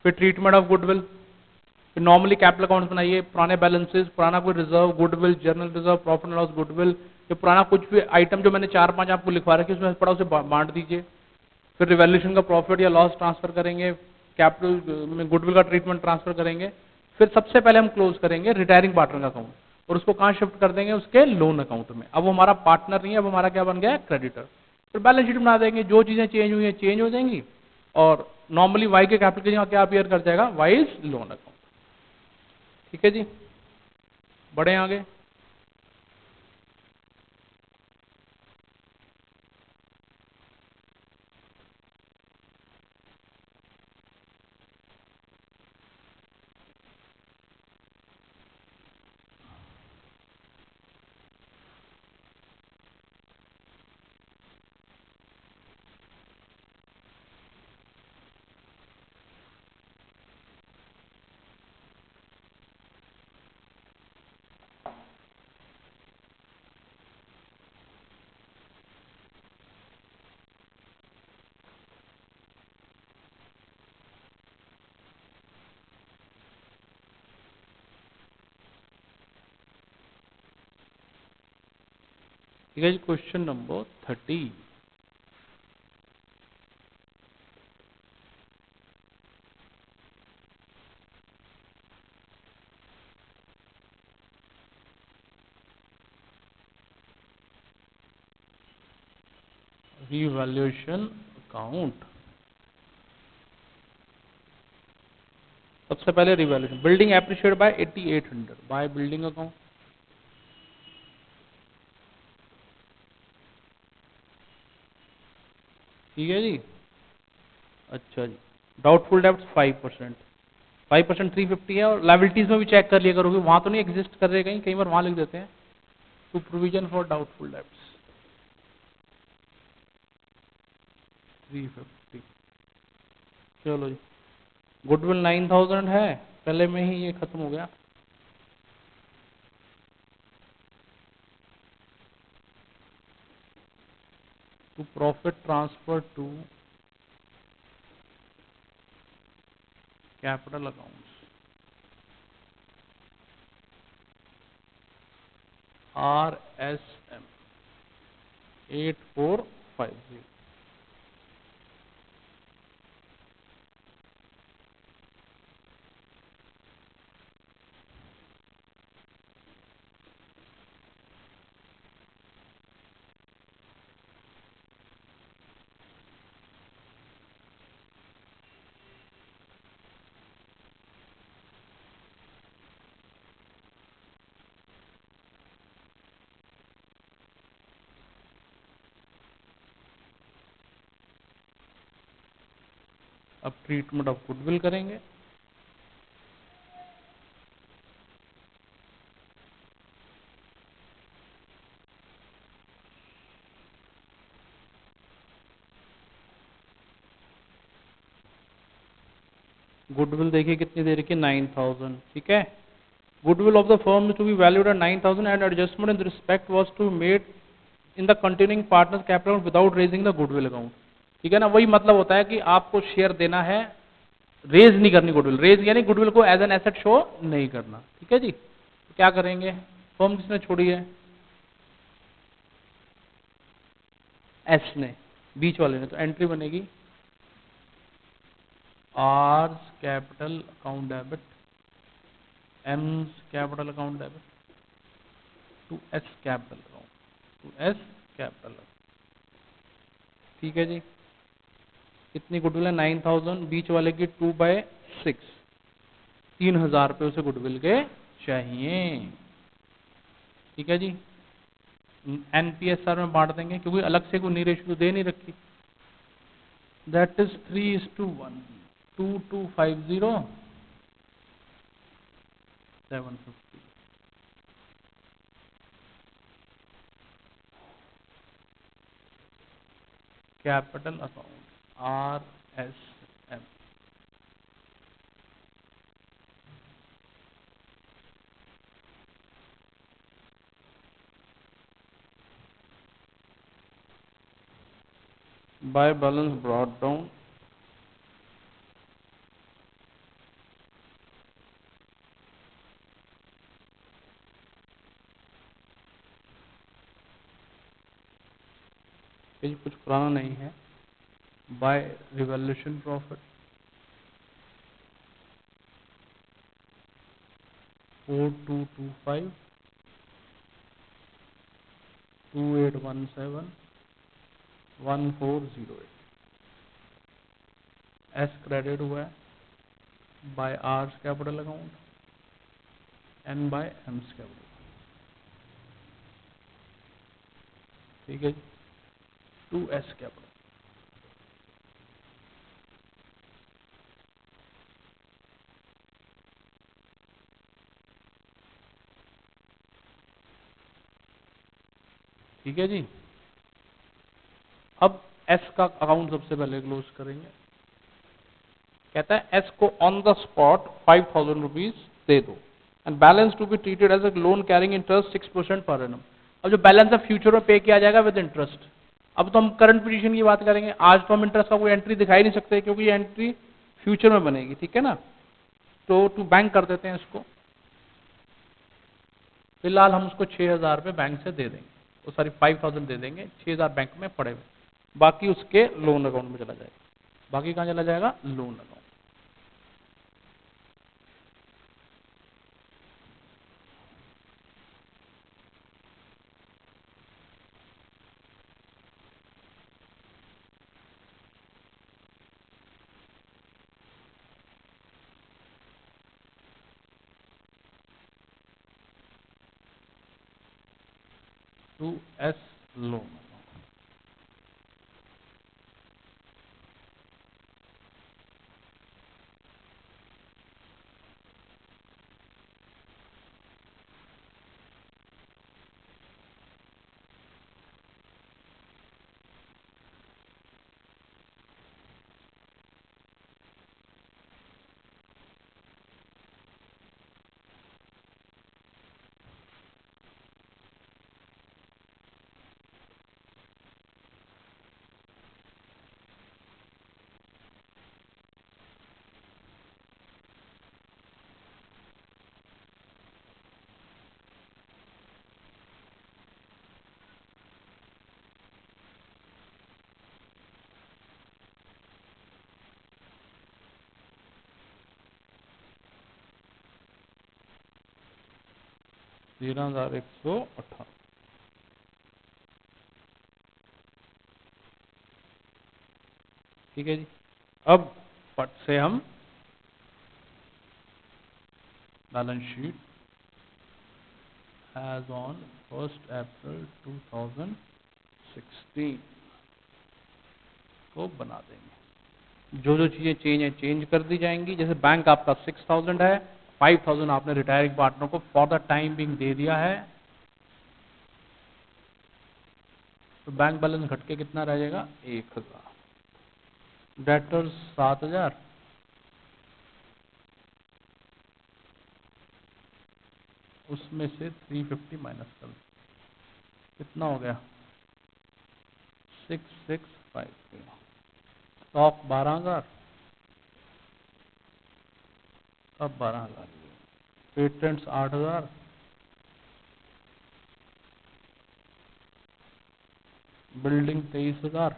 फिर ट्रीटमेंट ऑफ गुडविल, फिर नॉर्मली कैपिटल अकाउंट बनाइए, पुराने बैलेंसेस, पुराना कोई reserve, goodwill, journal reserve, profit and loss, goodwill, ये पुराना कुछ भी आइटम जो मैंने 4-5 आपको लिखवा रखे उसमें पड़ा उसे बांट दीजिए। फिर रिवैल्यूएशन का प्रॉफिट या लॉस ट्रांसफर करेंगे, कैपिटल में गुडविल का ट्रीटमेंट ट्रांसफर करेंगे। फिर सबसे पहले हम क्लोज करेंगे रिटायरिंग पार्टनर का अकाउंट, और उसको कहां शिफ्ट कर देंगे, उसके लोन अकाउंट में। अब वो हमारा पार्टनर नहीं है, अब हमारा क्या बन गया, क्रेडिटर। फिर बैलेंस शीट बना देंगे, जो चीजें चेंज हुई है चेंज हो जाएंगी, और नॉर्मली वाई के कैपिटल के जगह क्या अपीयर कर जाएगा, वाई इज लोन अकाउंट। ठीक है जी, बढ़े आगे। ठीक है जी, क्वेश्चन नंबर 30। रिवैल्यूएशन अकाउंट, सबसे पहले revaluation, building appreciate by 8800 by building account. ठीक है जी। अच्छा जी, डाउटफुल डेब्ट्स 5%, 5% 350 है। और लाइबिलिटीज में भी चेक कर लिया करोगे, वहां तो नहीं एग्जिस्ट कर रहे, कहीं कई बार वहां लिख देते हैं to provision for doubtful debts 350। चलो जी, गुडविल 9000 है, पहले में ही ये खत्म हो गया। To profit transfer to capital accounts RSM 8450। अब ट्रीटमेंट ऑफ गुडविल करेंगे। गुडविल देखिए कितनी देर की, 9000। ठीक है, goodwill of the firm to be valued at 9000 and adjustment in respect was to made in the continuing partner capital without raising the goodwill account. ठीक है ना, वही मतलब होता है कि आपको शेयर देना है, रेज नहीं करनी गुडविल, रेज यानी गुडविल को एज एन एसेट शो नहीं करना। ठीक है जी, तो क्या करेंगे, फर्म किसने छोड़ी है, एस ने, बीच वाले ने, तो एंट्री बनेगी R capital account debit, M capital account debit to S capital account, to S capital. ठीक है जी, कितनी गुडविल है, 9000, बीच वाले की 2/6, 3000 रुपये उसे गुडविल के चाहिए। ठीक है जी, एनपीएसआर में बांट देंगे क्योंकि अलग से कोई नी रेशियो दे नहीं रखी। That is 3:1, 2250 750। Capital account RSM by balance brought down, ये कुछ पुराना नहीं है, by revolution profit 4225 2817 1408। S credit हुआ है by R's capital account and by M's capital. ठीक है, 2S कैपिटल। ठीक है जी, अब एस का अकाउंट सबसे पहले क्लोज करेंगे। कहता है एस को ऑन द स्पॉट 5000 रुपीज दे दो and balance to be treated as a loan carrying interest 6% per annum. अब जो बैलेंस है फ्यूचर में पे किया जाएगा विद इंटरेस्ट। अब तो हम करंट पोजीशन की बात करेंगे, आज तो हम इंटरेस्ट का कोई एंट्री दिखाई नहीं सकते क्योंकि ये एंट्री फ्यूचर में बनेगी। ठीक है ना, तो टू बैंक कर देते हैं इसको। फिलहाल हम उसको 6000 रुपये बैंक से दे देंगे, वो सॉरी 5000 दे देंगे, 6000 बैंक में पड़े हुए, बाकी उसके लोन अकाउंट में चला जाएगा। बाकी कहाँ चला जाएगा, loan account. To S loan. $13,118। ठीक है जी। अब पट से हम balance sheet as on 1 April 2016 को बना देंगे। जो जो चीजें चेंज है चेंज कर दी जाएंगी। जैसे बैंक आपका 6,000 है, 5,000 आपने रिटायरिंग पार्टनर को फॉर द टाइम बिंग दे दिया है, तो बैंक बैलेंस घट के कितना रह जाएगा? 1,000। डेटर्स 7,000, उसमें से 350 माइनस कर दो, कितना हो गया? 6,653। स्टॉक 12,000, अब 12,000। पेटेंट्स 8,000, बिल्डिंग 23,000,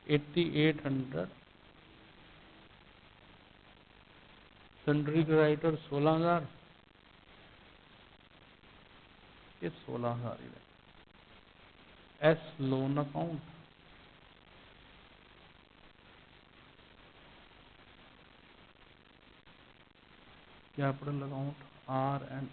$8,800, सन्ड्री क्रेडिटर 16,000, ये 16,000 ही रहे। S loan account, capital account R and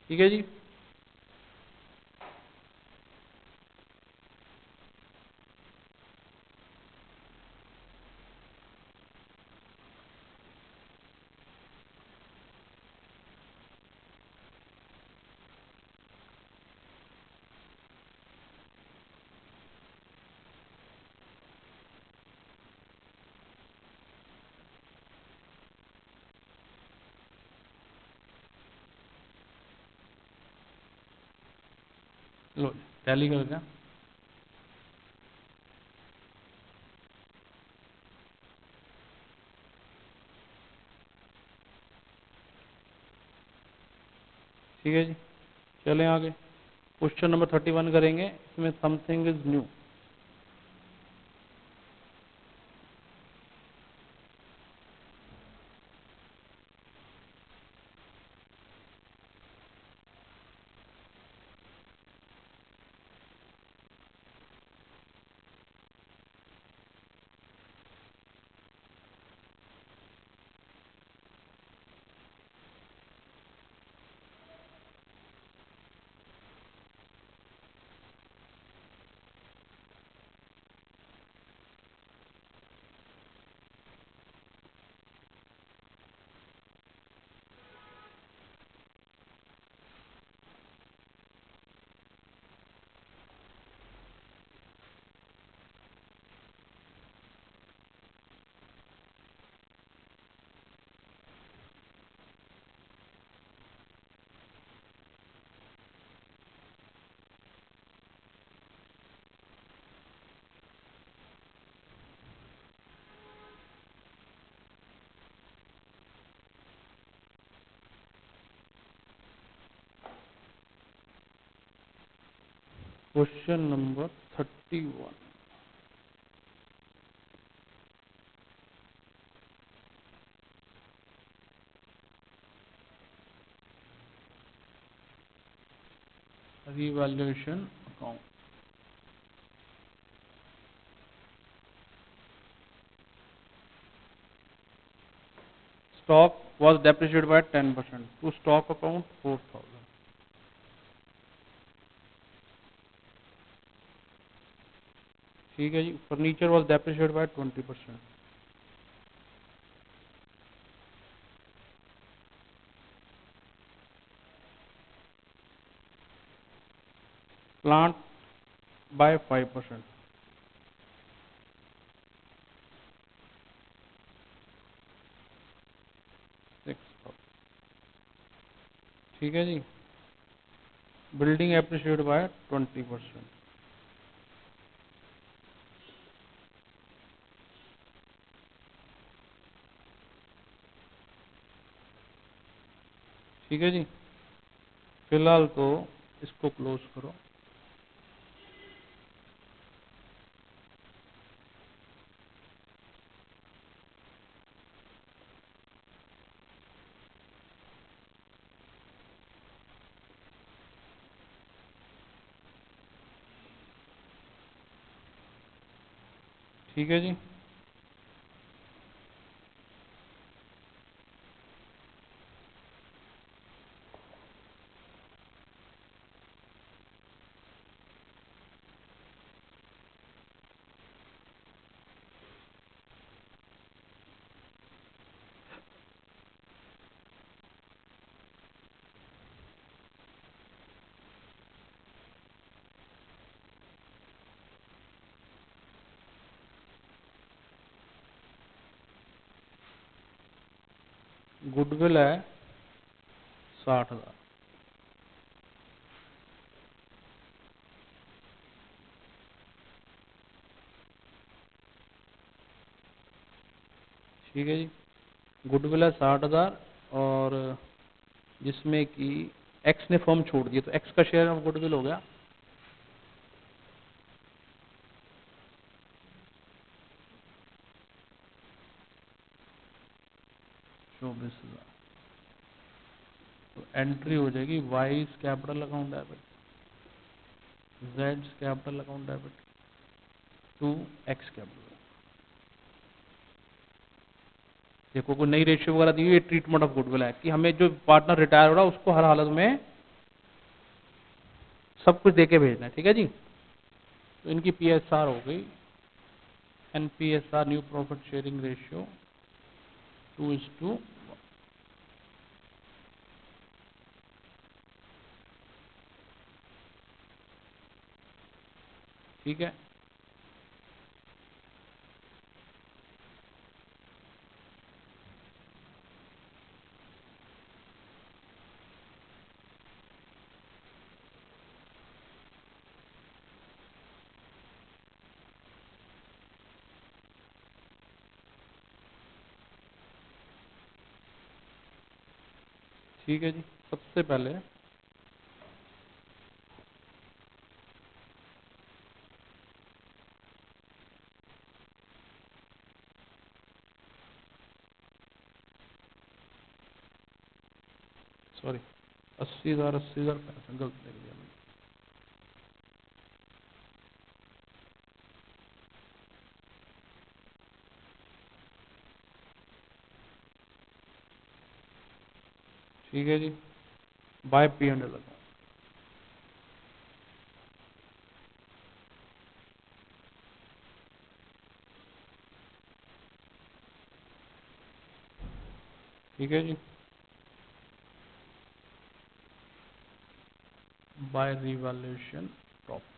ठीक है जी। लो टैली कर गया। ठीक है जी, चलें आगे। क्वेश्चन नंबर 31 करेंगे, इसमें something is new. Question number 31। Revaluation account. Stock was depreciated by 10% to stock account 4000। ठीक है जी। Furniture was depreciated by 20%। Plant by 5%। 6000। ठीक है जी। Building appreciate by 20%। ठीक है जी। फिलहाल तो इसको क्लोज करो। ठीक है जी। गुडविल है 60,000। ठीक है जी। गुडविल है 60,000 और जिसमें कि एक्स ने फॉर्म छोड़ दिया, तो एक्स का शेयर ऑफ गुडविल हो गया 24,000। तो एंट्री हो जाएगी Y's capital account debit, Z capital account debit to X capital. देखो कोई नई रेशियो वगैरह दी हुई है, ट्रीटमेंट ऑफ गुडविल है कि हमें जो पार्टनर रिटायर हो रहा है उसको हर हालत में सब कुछ देके भेजना है, ठीक है जी। तो इनकी PSR हो गई, NPSR new profit sharing ratio 2:1, ठीक है। ठीक है जी, सबसे पहले सॉरी 80,000 80,000 गलत लिख दिया मैंने। ठीक है जी, बाय P&L लगाओ। ठीक है जी, by revaluation profit,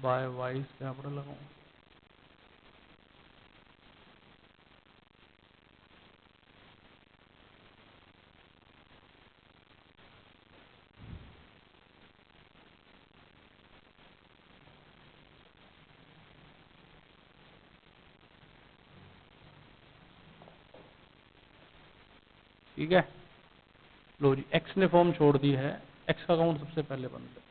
by Y's capital लगाओ। ठीक है, लो जी, एक्स ने फॉर्म छोड़ दी है, एक्स का अकाउंट सबसे पहले बनता है।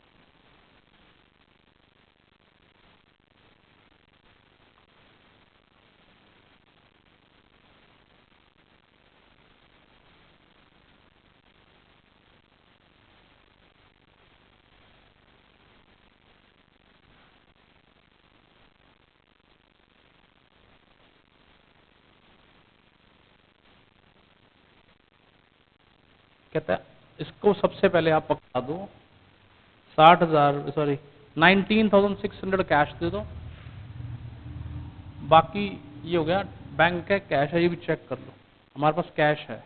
कहता है इसको सबसे पहले आप पकड़ा दो, 60,000 सॉरी 19,600 कैश दे दो, बाकी ये हो गया बैंक का कैश है, ये भी चेक कर लो, हमारे पास कैश है।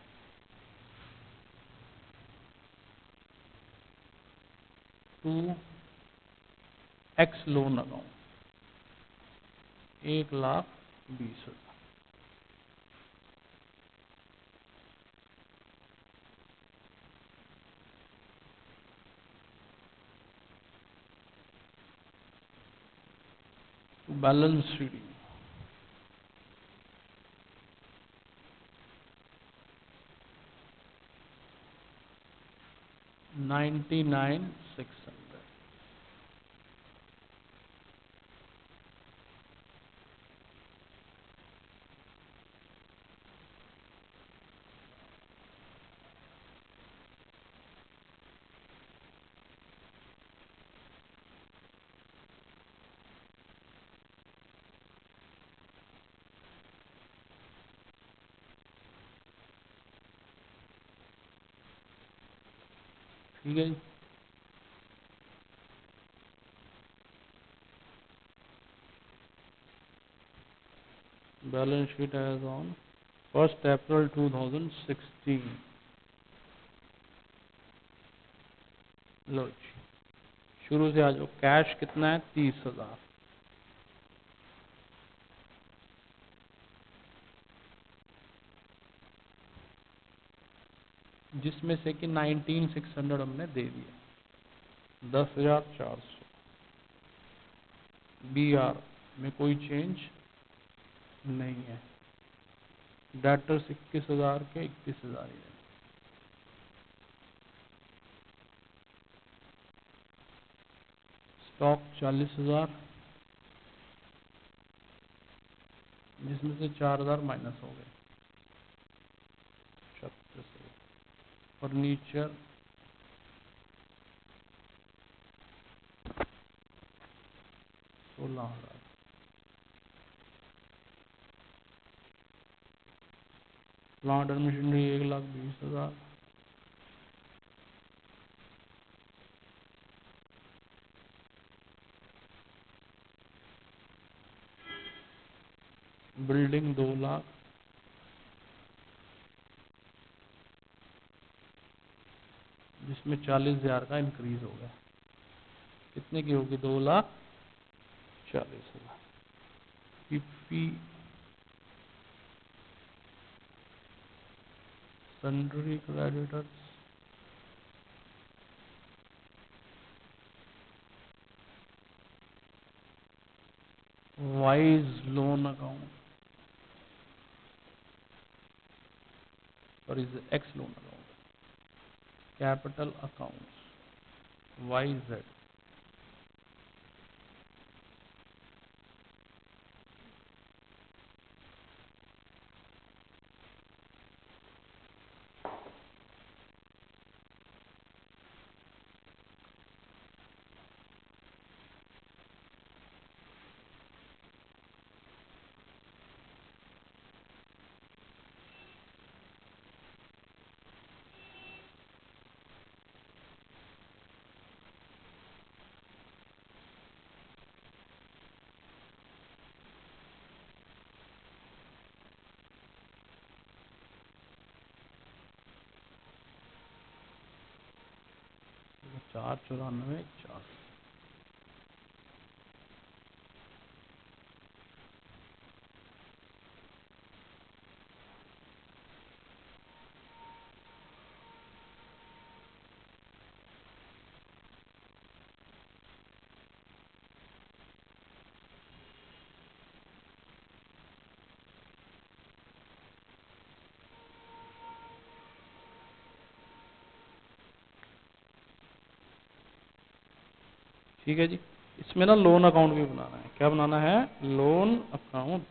टू एक्स लोन लगाओ 1,20,000, बैलेंस शीट 99,600। ठीक है जी, balance sheet as on 1 April 2016। लो जी, शुरू से आ जाओ, कैश कितना है 30,000, जिसमें से कि 19,600 हमने दे दिया, 10,400। BR में कोई चेंज नहीं है, डेटर्स 21,000 के 21,000 ही है। स्टॉक 40,000, जिसमें से 4,000 माइनस हो गए, 36,000। Furniture 16,000, plant and machinery 1,20,000। Building 2 lakh, जिसमें 40,000 का इंक्रीज हो गया। कितने की होगी? 2,40,000। पीपी sundry creditors, Y's loan account और is X loan account, capital accounts, Y's Z. चार 94 4। ठीक है जी। इसमें ना लोन अकाउंट भी बनाना है। क्या बनाना है? Loan account.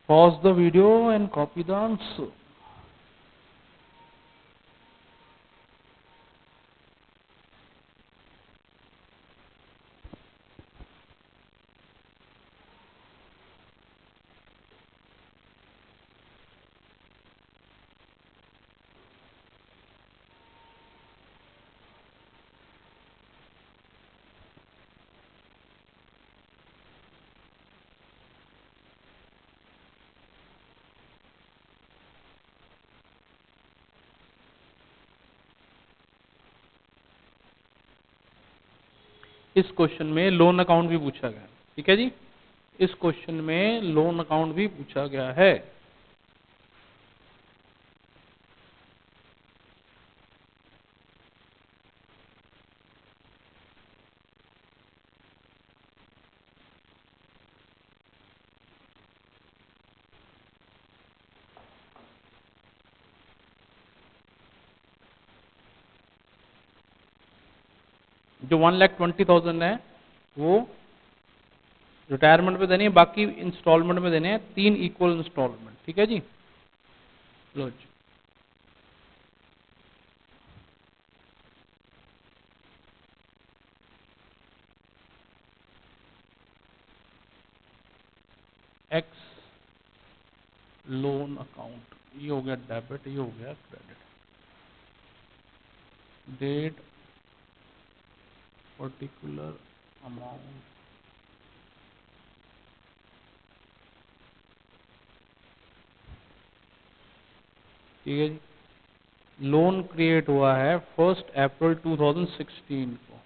Pause the video and copy the answer. इस क्वेश्चन में लोन अकाउंट भी पूछा गया है। ठीक है जी। इस क्वेश्चन में लोन अकाउंट भी पूछा गया है। जो 1,20,000 है वो रिटायरमेंट पे देनी है, बाकी इंस्टॉलमेंट में देने हैं, 3 इक्वल इंस्टॉलमेंट। ठीक है जी। लो जी। एक्स लोन अकाउंट, ये हो गया डेबिट, ये हो गया क्रेडिट। डेट पर्टिकुलर अमाउंट, ठीक है जी। लोन क्रिएट हुआ है 1 अप्रैल 2016 को।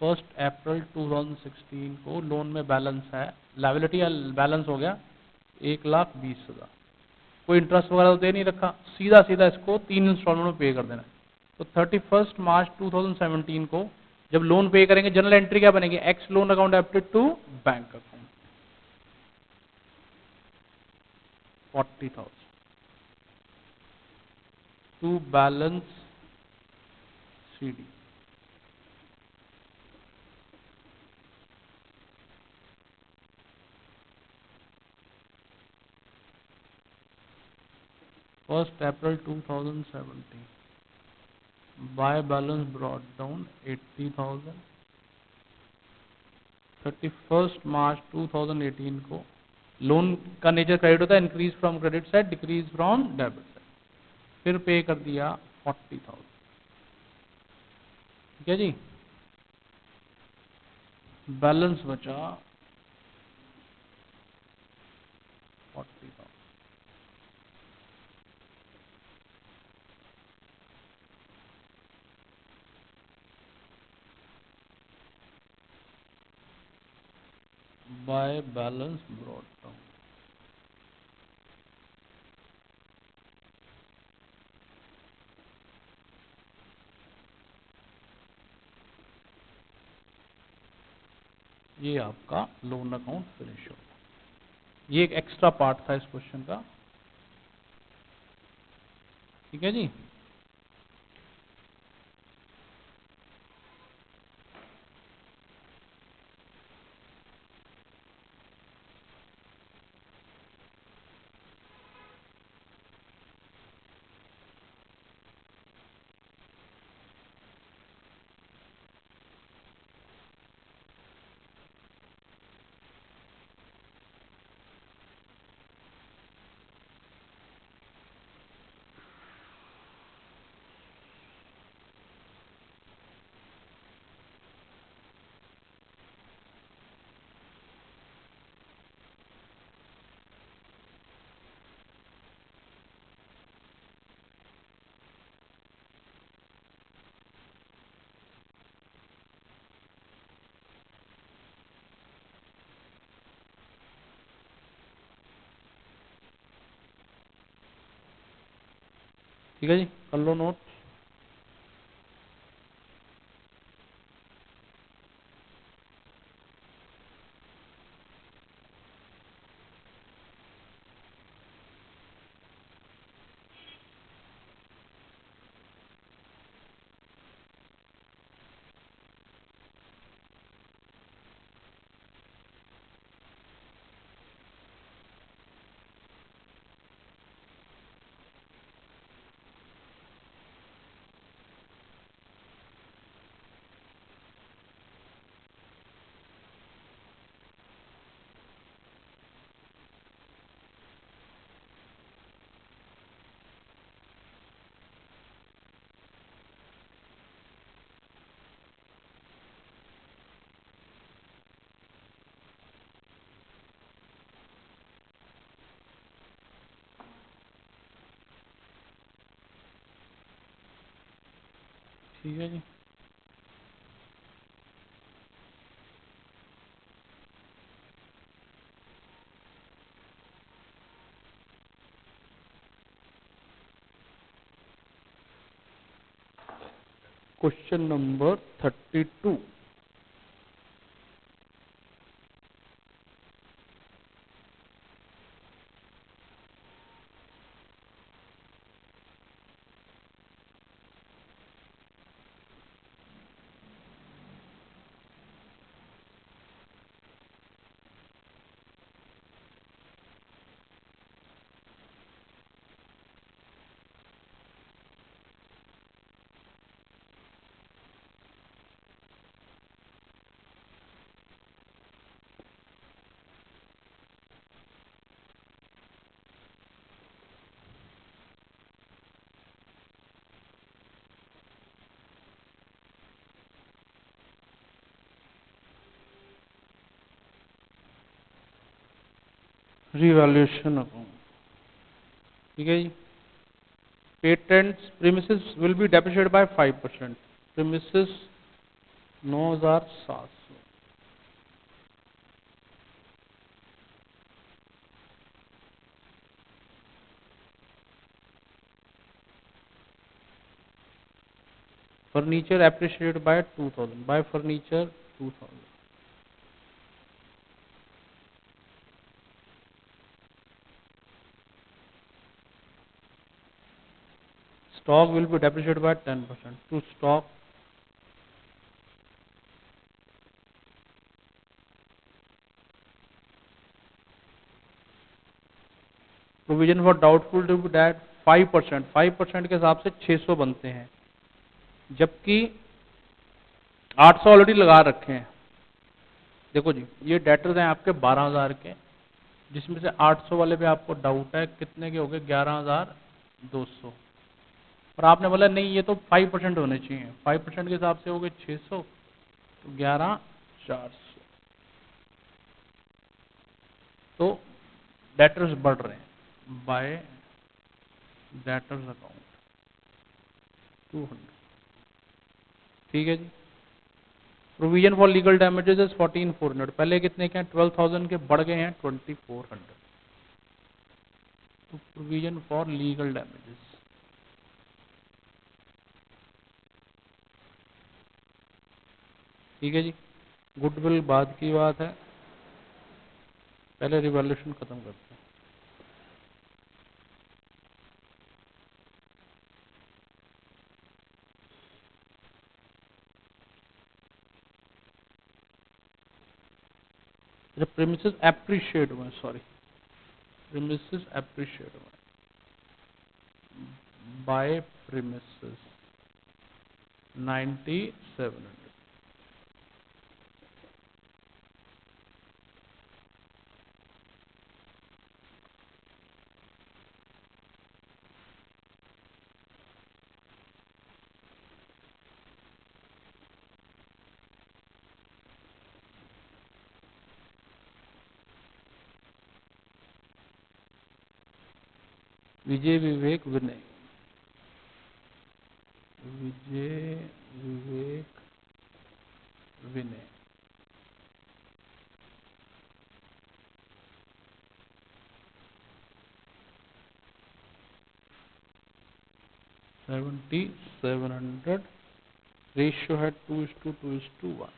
1 अप्रैल 2016 को लोन में बैलेंस है, लायबिलिटी बैलेंस हो गया 1,20,000। कोई इंटरेस्ट वगैरह तो दे नहीं रखा, सीधा सीधा इसको 3 इंस्टॉलमेंट में पे कर देना है। तो 31 मार्च 2017 को जब लोन पे करेंगे, जनरल एंट्री क्या बनेगी? एक्स लोन अकाउंट एप्टेड to bank account 40,000। To balance CD। First April 2017 by balance brought down 80,000। 31 March 2018 को लोन का नेचर क्रेडिट होता है, increase from credit side decrease from debit side, फिर पे कर दिया 40,000। ठीक है जी, बैलेंस बचा 40,000 बाय बैलेंस ब्रॉट डाउन। ये आपका लोन अकाउंट फिनिश हो। ये एक एक्स्ट्रा पार्ट था इस क्वेश्चन का। ठीक है जी, ठीक है जी, कर लो नोट। ठीक है जी, क्वेश्चन नंबर 32। Revaluation account. ठीक है जी, patents premises will be depreciated by 5%। Premises 9,700। Furniture appreciated by 2,000 by furniture 2,000। stock will be depreciated by 10%. To stock provision for doubtful to be that 5%, 5% के हिसाब से 600 बनते हैं, जबकि 800 ऑलरेडी लगा रखे हैं। देखो जी, ये डेटर्स हैं आपके 12,000 के, जिसमें से 800 वाले पे आपको डाउट है, कितने के हो गए? 11,200। और आपने बोला नहीं ये तो 5% होने चाहिए, 5% के हिसाब से हो गए 600, तो 11,400। तो डेटर्स बढ़ रहे हैं बाय डेटर्स अकाउंट 200। ठीक है जी। Provision for legal damages is 14,400। पहले कितने के हैं? 12,000 के, बढ़ गए हैं 2,400। तो प्रोविजन फॉर लीगल डैमेजेस, ठीक है जी। गुडविल बाद की बात है, पहले रिवॉल्यूशन खत्म करते हैं। प्रीमिसेस एप्रिशिएट हुए, सॉरी, प्रीमिसेस एप्रिशिएट हुए बाय प्रीमिसेस 9,700। विजय विवेक विनय, विजय विवेक विनय, $7,700। रेशियो है 2:2:1।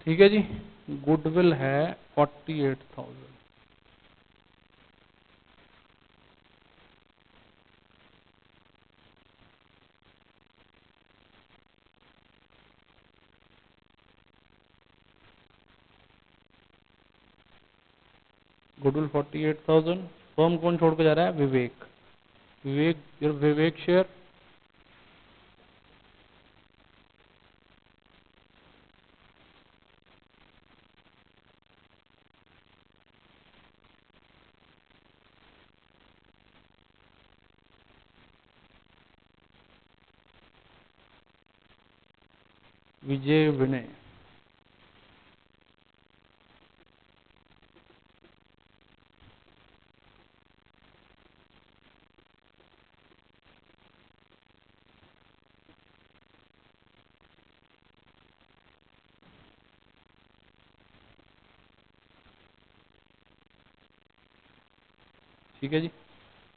ठीक है जी। गुडविल है 48,000। गुडविल 48,000। फर्म कौन छोड़ के जा रहा है? विवेक। विवेक, विवेक शेयर विजय विनय। ठीक है जी।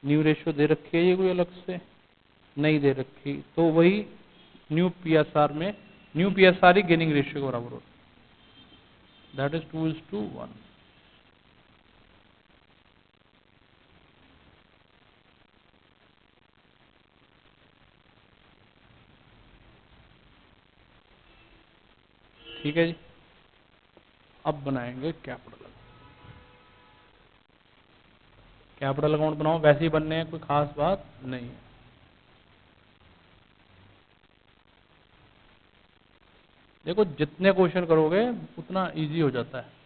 न्यू रेशियो दे रखी है ये कोई अलग से? नहीं दे रखी, तो वही न्यू पीएसआर में, न्यू पीएसआर ही गेनिंग रेशियो के बराबर होता है, दैट इज 2:1। ठीक है जी। अब बनाएंगे कैपिटल। कैपिटल अकाउंट बनाओ, वैसे ही बनने हैं, कोई खास बात नहीं है। देखो जितने क्वेश्चन करोगे उतना इजी हो जाता है।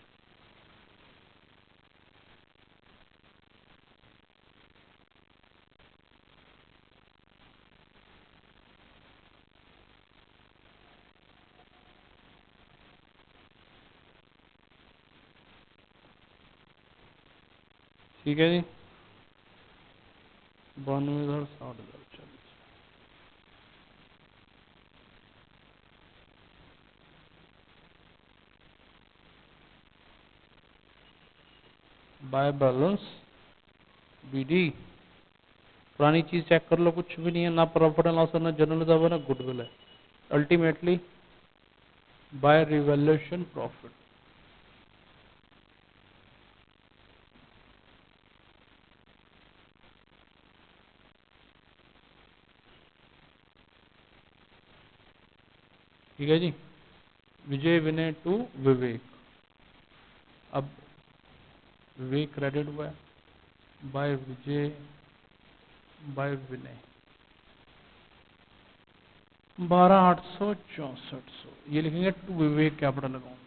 ठीक है जी। 92,000, 60,000, चलिए। बाय बैलेंस बीडी पुरानी चीज चेक कर लो, कुछ भी नहीं है, ना प्रॉफिट एंड लॉस है, ना जनरल रिजर्व है, ना गुडविल है। Ultimately by revaluation profit. ठीक है जी, विजय विनय टू विवेक। अब विवेक क्रेडिट हुआ है बाय विजय बाय विनय 12,864, ये लिखेंगे टू विवेक कैपिटल अकाउंट।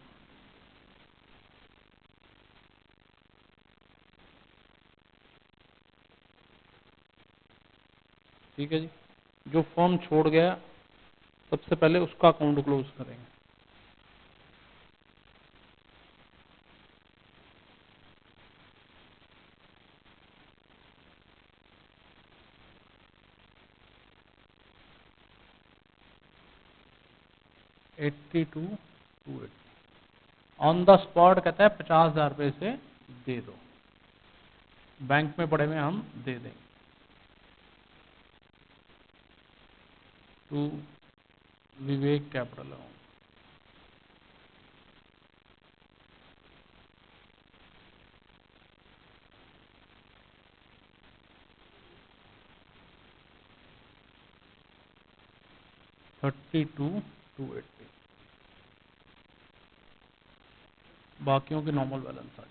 ठीक है जी, जो फॉर्म छोड़ गया सबसे पहले उसका अकाउंट क्लोज करेंगे। $82,280 ऑन द स्पॉट कहता है 50,000 रुपये से दे दो, बैंक में पड़े हुए हम दे देंगे। To Vivek capital account. $32,280, बाकियों की नॉर्मल बैलेंस आ गई।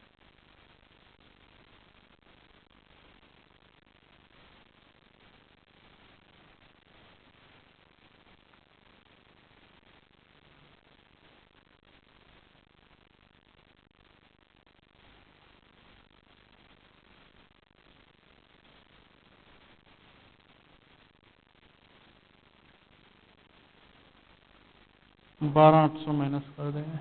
बारह 800 माइनस कर देंगे,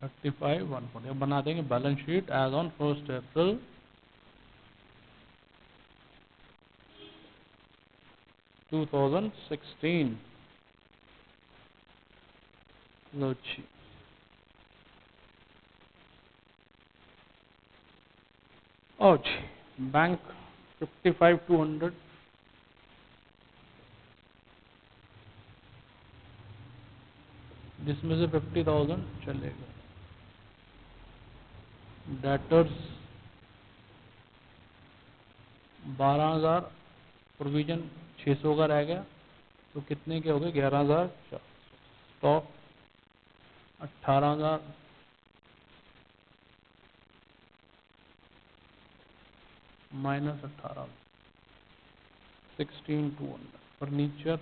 $35,140। अब बना देंगे balance sheet as on 1 April 2016। लो जी, ओ जी, बैंक 55,200, जिसमें से 50,000 चले गए। डेटर्स 12,000, प्रोविजन 600 का रह गया, तो कितने के हो गए? 11,400। Stock 18,000, minus 18, 16,200। फर्नीचर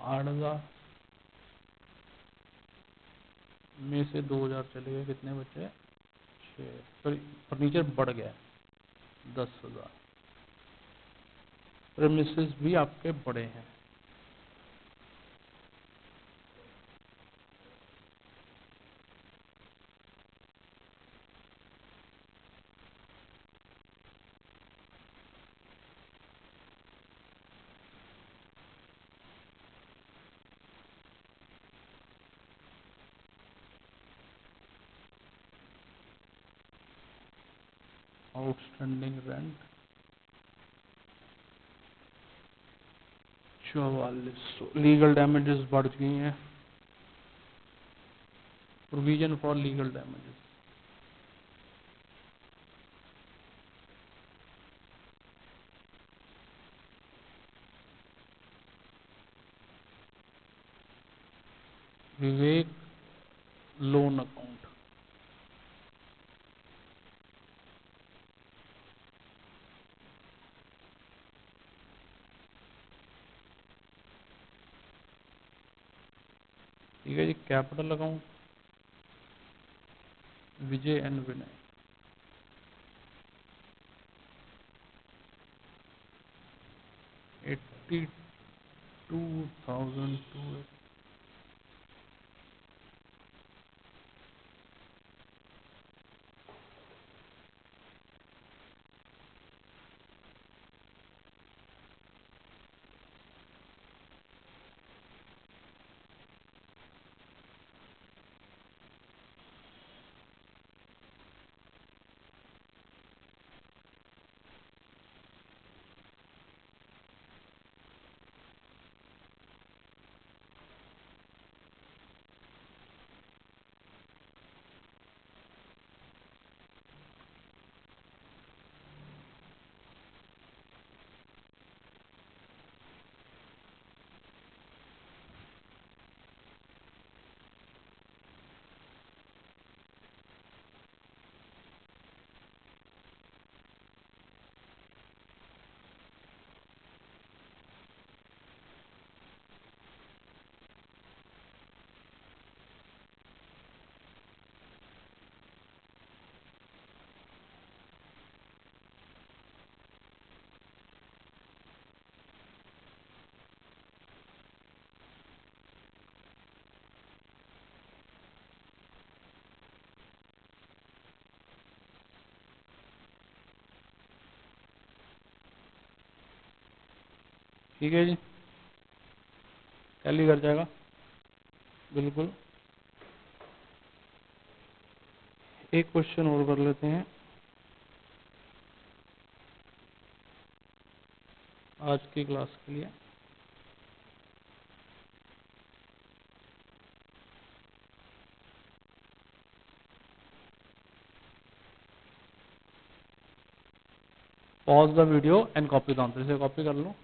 8,000 में से 2,000 चले गए, कितने बचे? 6। फर्नीचर बढ़ गया 10,000। प्रेमिसेस भी आपके बड़े हैं। Outstanding rent 4400। लीगल डैमेजेस बढ़ गई हैं, provision for legal damages Vivek loan account. ठीक है जी, कैपिटल अकाउंट विजय एंड विनय 82,280। ठीक है जी, टैली कर जाएगा बिल्कुल। एक क्वेश्चन और कर लेते हैं आज की क्लास के लिए। Pause the video and copy the answer, इसे कॉपी कर लो।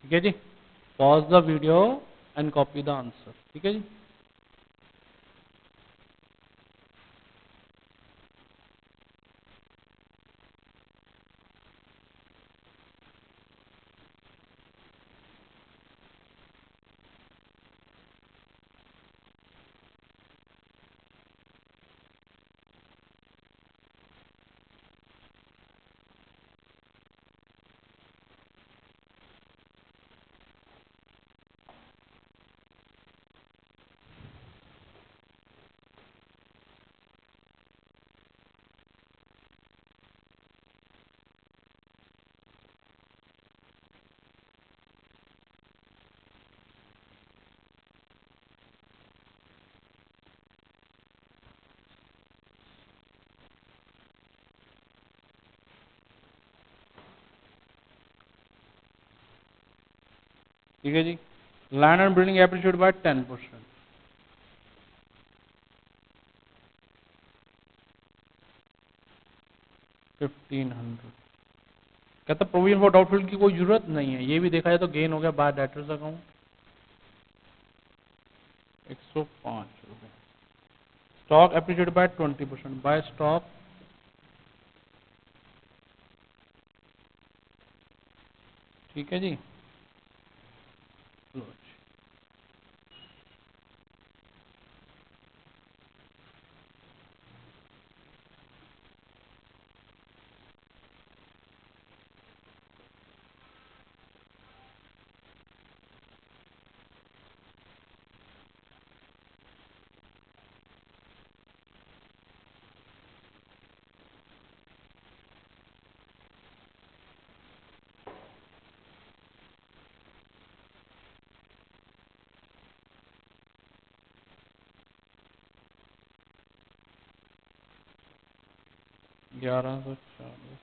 ठीक है जी, pause the video and copy the answer. ठीक है जी, ठीक है जी, land and building appreciate by 10%, 1500। कहता प्रोविजन फॉर डाउटफुल की कोई जरूरत नहीं है, ये भी देखा जाए तो गेन हो गया बाय डेटर्स अकाउंट 105 रुपये। Stock appreciate by 20%, by stock. ठीक है जी, लो जी। ग्यारह सौ 40।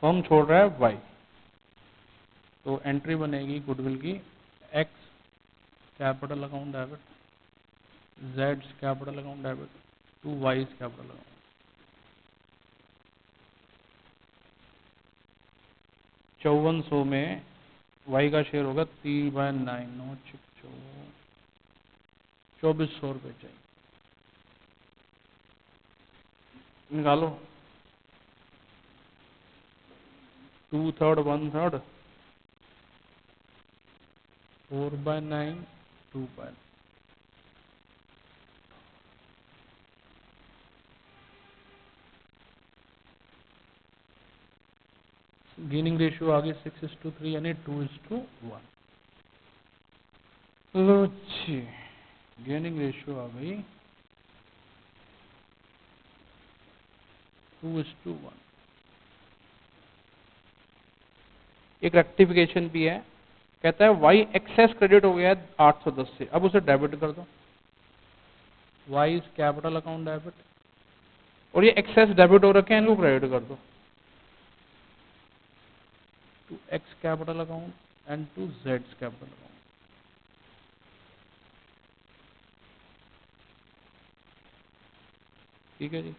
फर्म छोड़ रहा है वाई, तो एंट्री बनेगी गुडविल की X capital account debit, Z capital account debit to Y capital account. 5400 में वाई का शेयर होगा 3/9, 2400 रुपये चाहिए, निकालो। 2/3 1/3, 4/9, 2/9। गेनिंग रेशियो आ गई 6:3 यानी 2:1। लो जी, गेनिंग रेशियो आ गई 2:1। एक रेक्टिफिकेशन भी है, कहता है वाई एक्सेस क्रेडिट हो गया है 810 से, अब उसे डेबिट कर दो, Y is capital account debit, और ये एक्सेस डेबिट हो रखे हैं, इनको क्रेडिट कर दो to X capital account and to Z capital account. ठीक है जी।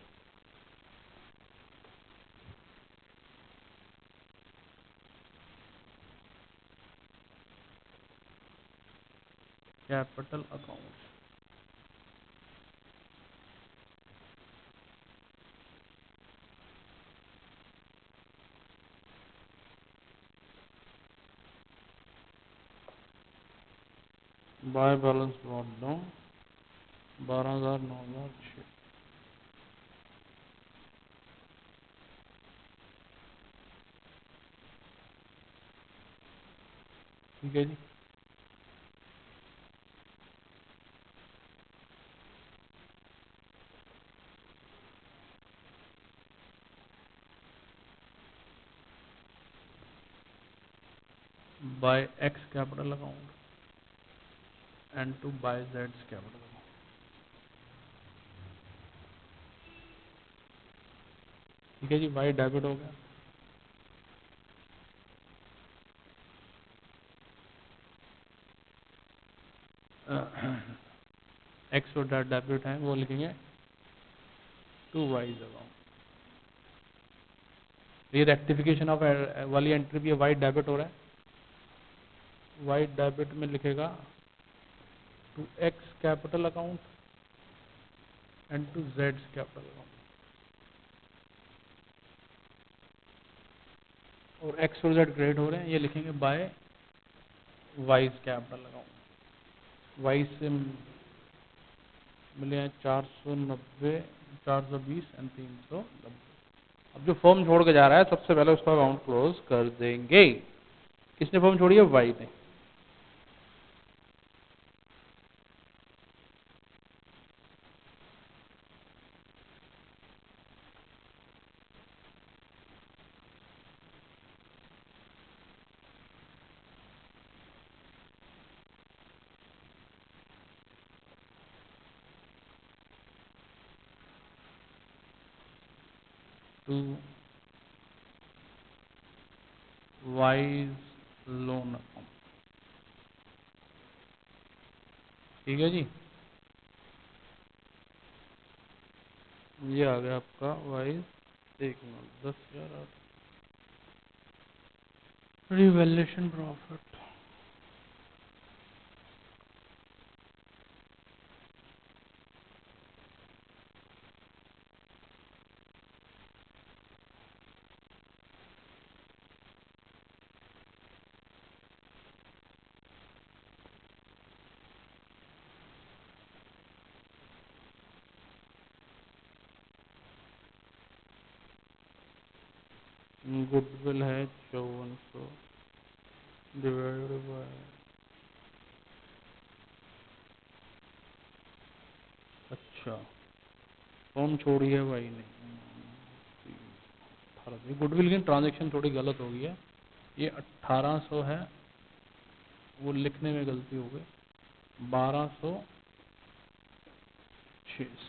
Capital account, by balance brought down 12,000 9,006। ठीक है जी। By X capital account and to by Z capital account. ठीक है जी, वाई डेबिट हो गया। एक्स और डेबिट है, वो लिखेंगे टू वाइज अकाउंट। ये रेक्टिफिकेशन ऑफ वाली एंट्री भी है, वाई डेबिट हो रहा है, वाई डेबिट में लिखेगा to X capital account and to Z capital account, और एक्स और जेड क्रेडिट हो रहे हैं, ये लिखेंगे by Y's capital account. Y से मिले हैं 490, 420 एंड 390। अब जो फॉर्म छोड़ के जा रहा है सबसे पहले उसका अकाउंट क्लोज कर देंगे। किसने फॉर्म छोड़ी है? वाई ने। To Y's loan account. ठीक है जी, ये आ गया आपका वाइज। एक मिनट, 10,000 रिवैल्यूएशन प्रॉफिट। गुडविल है 5400 डिवाइडेड बाय, अच्छा फॉर्म छोड़ी है भाई ने। गुडविल की ट्रांजैक्शन थोड़ी गलत हो गई है, ये 1800 है, वो लिखने में गलती हो गई, 1200 600।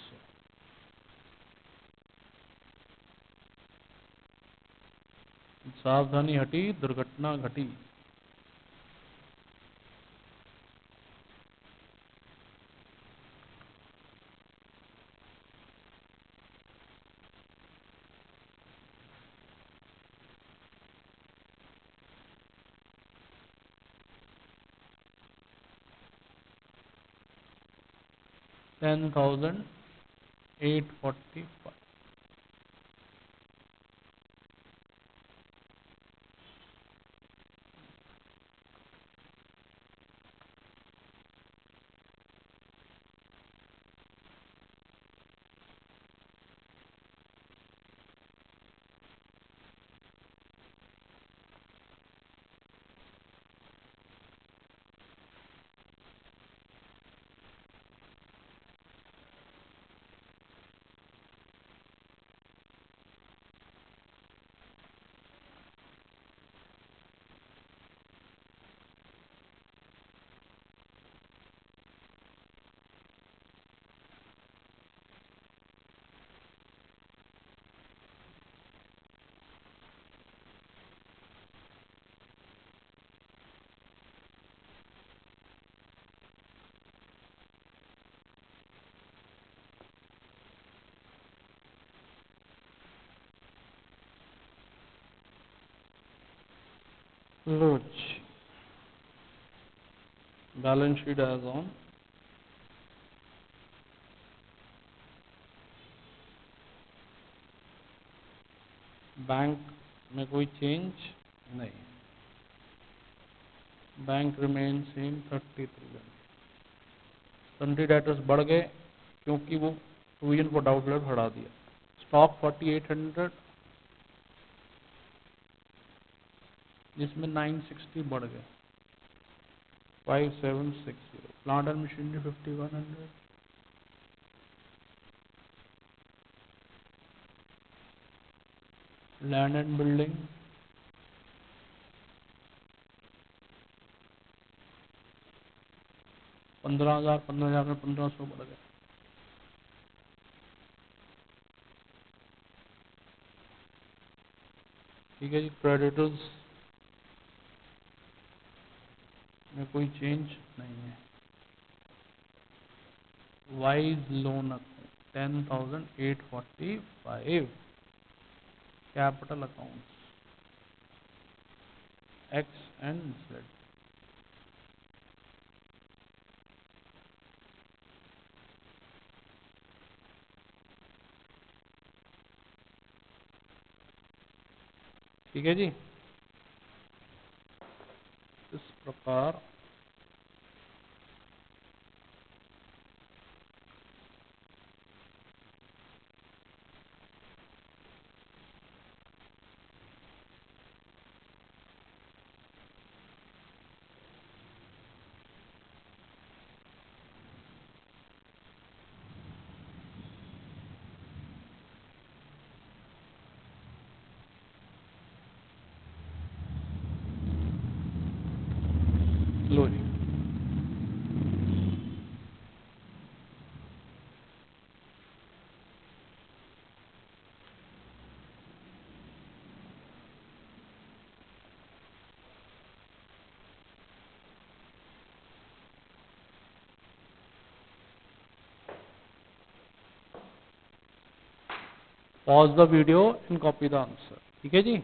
सावधानी हटी, दुर्घटना घटी। $10,845। लो जी, balance sheet as on. Bank में कोई चेंज नहीं, bank remain same 33। Sundry debtors बढ़ गए क्योंकि वो प्रोविजन फॉर डाउटलेट हटा दिया। स्टॉक 4800, जिसमें 960 बढ़ गए, 5760। Plant and machinery 5100, land and building 15,000, 15,000 में 1500 बढ़ गए। ठीक है जी। क्रेडिटर्स में कोई चेंज नहीं है। Y's loan 10,845। Capital accounts X and Z. ठीक है जी। इस प्रकार लो जी। Pause the video and copy the answer. ठीक है जी।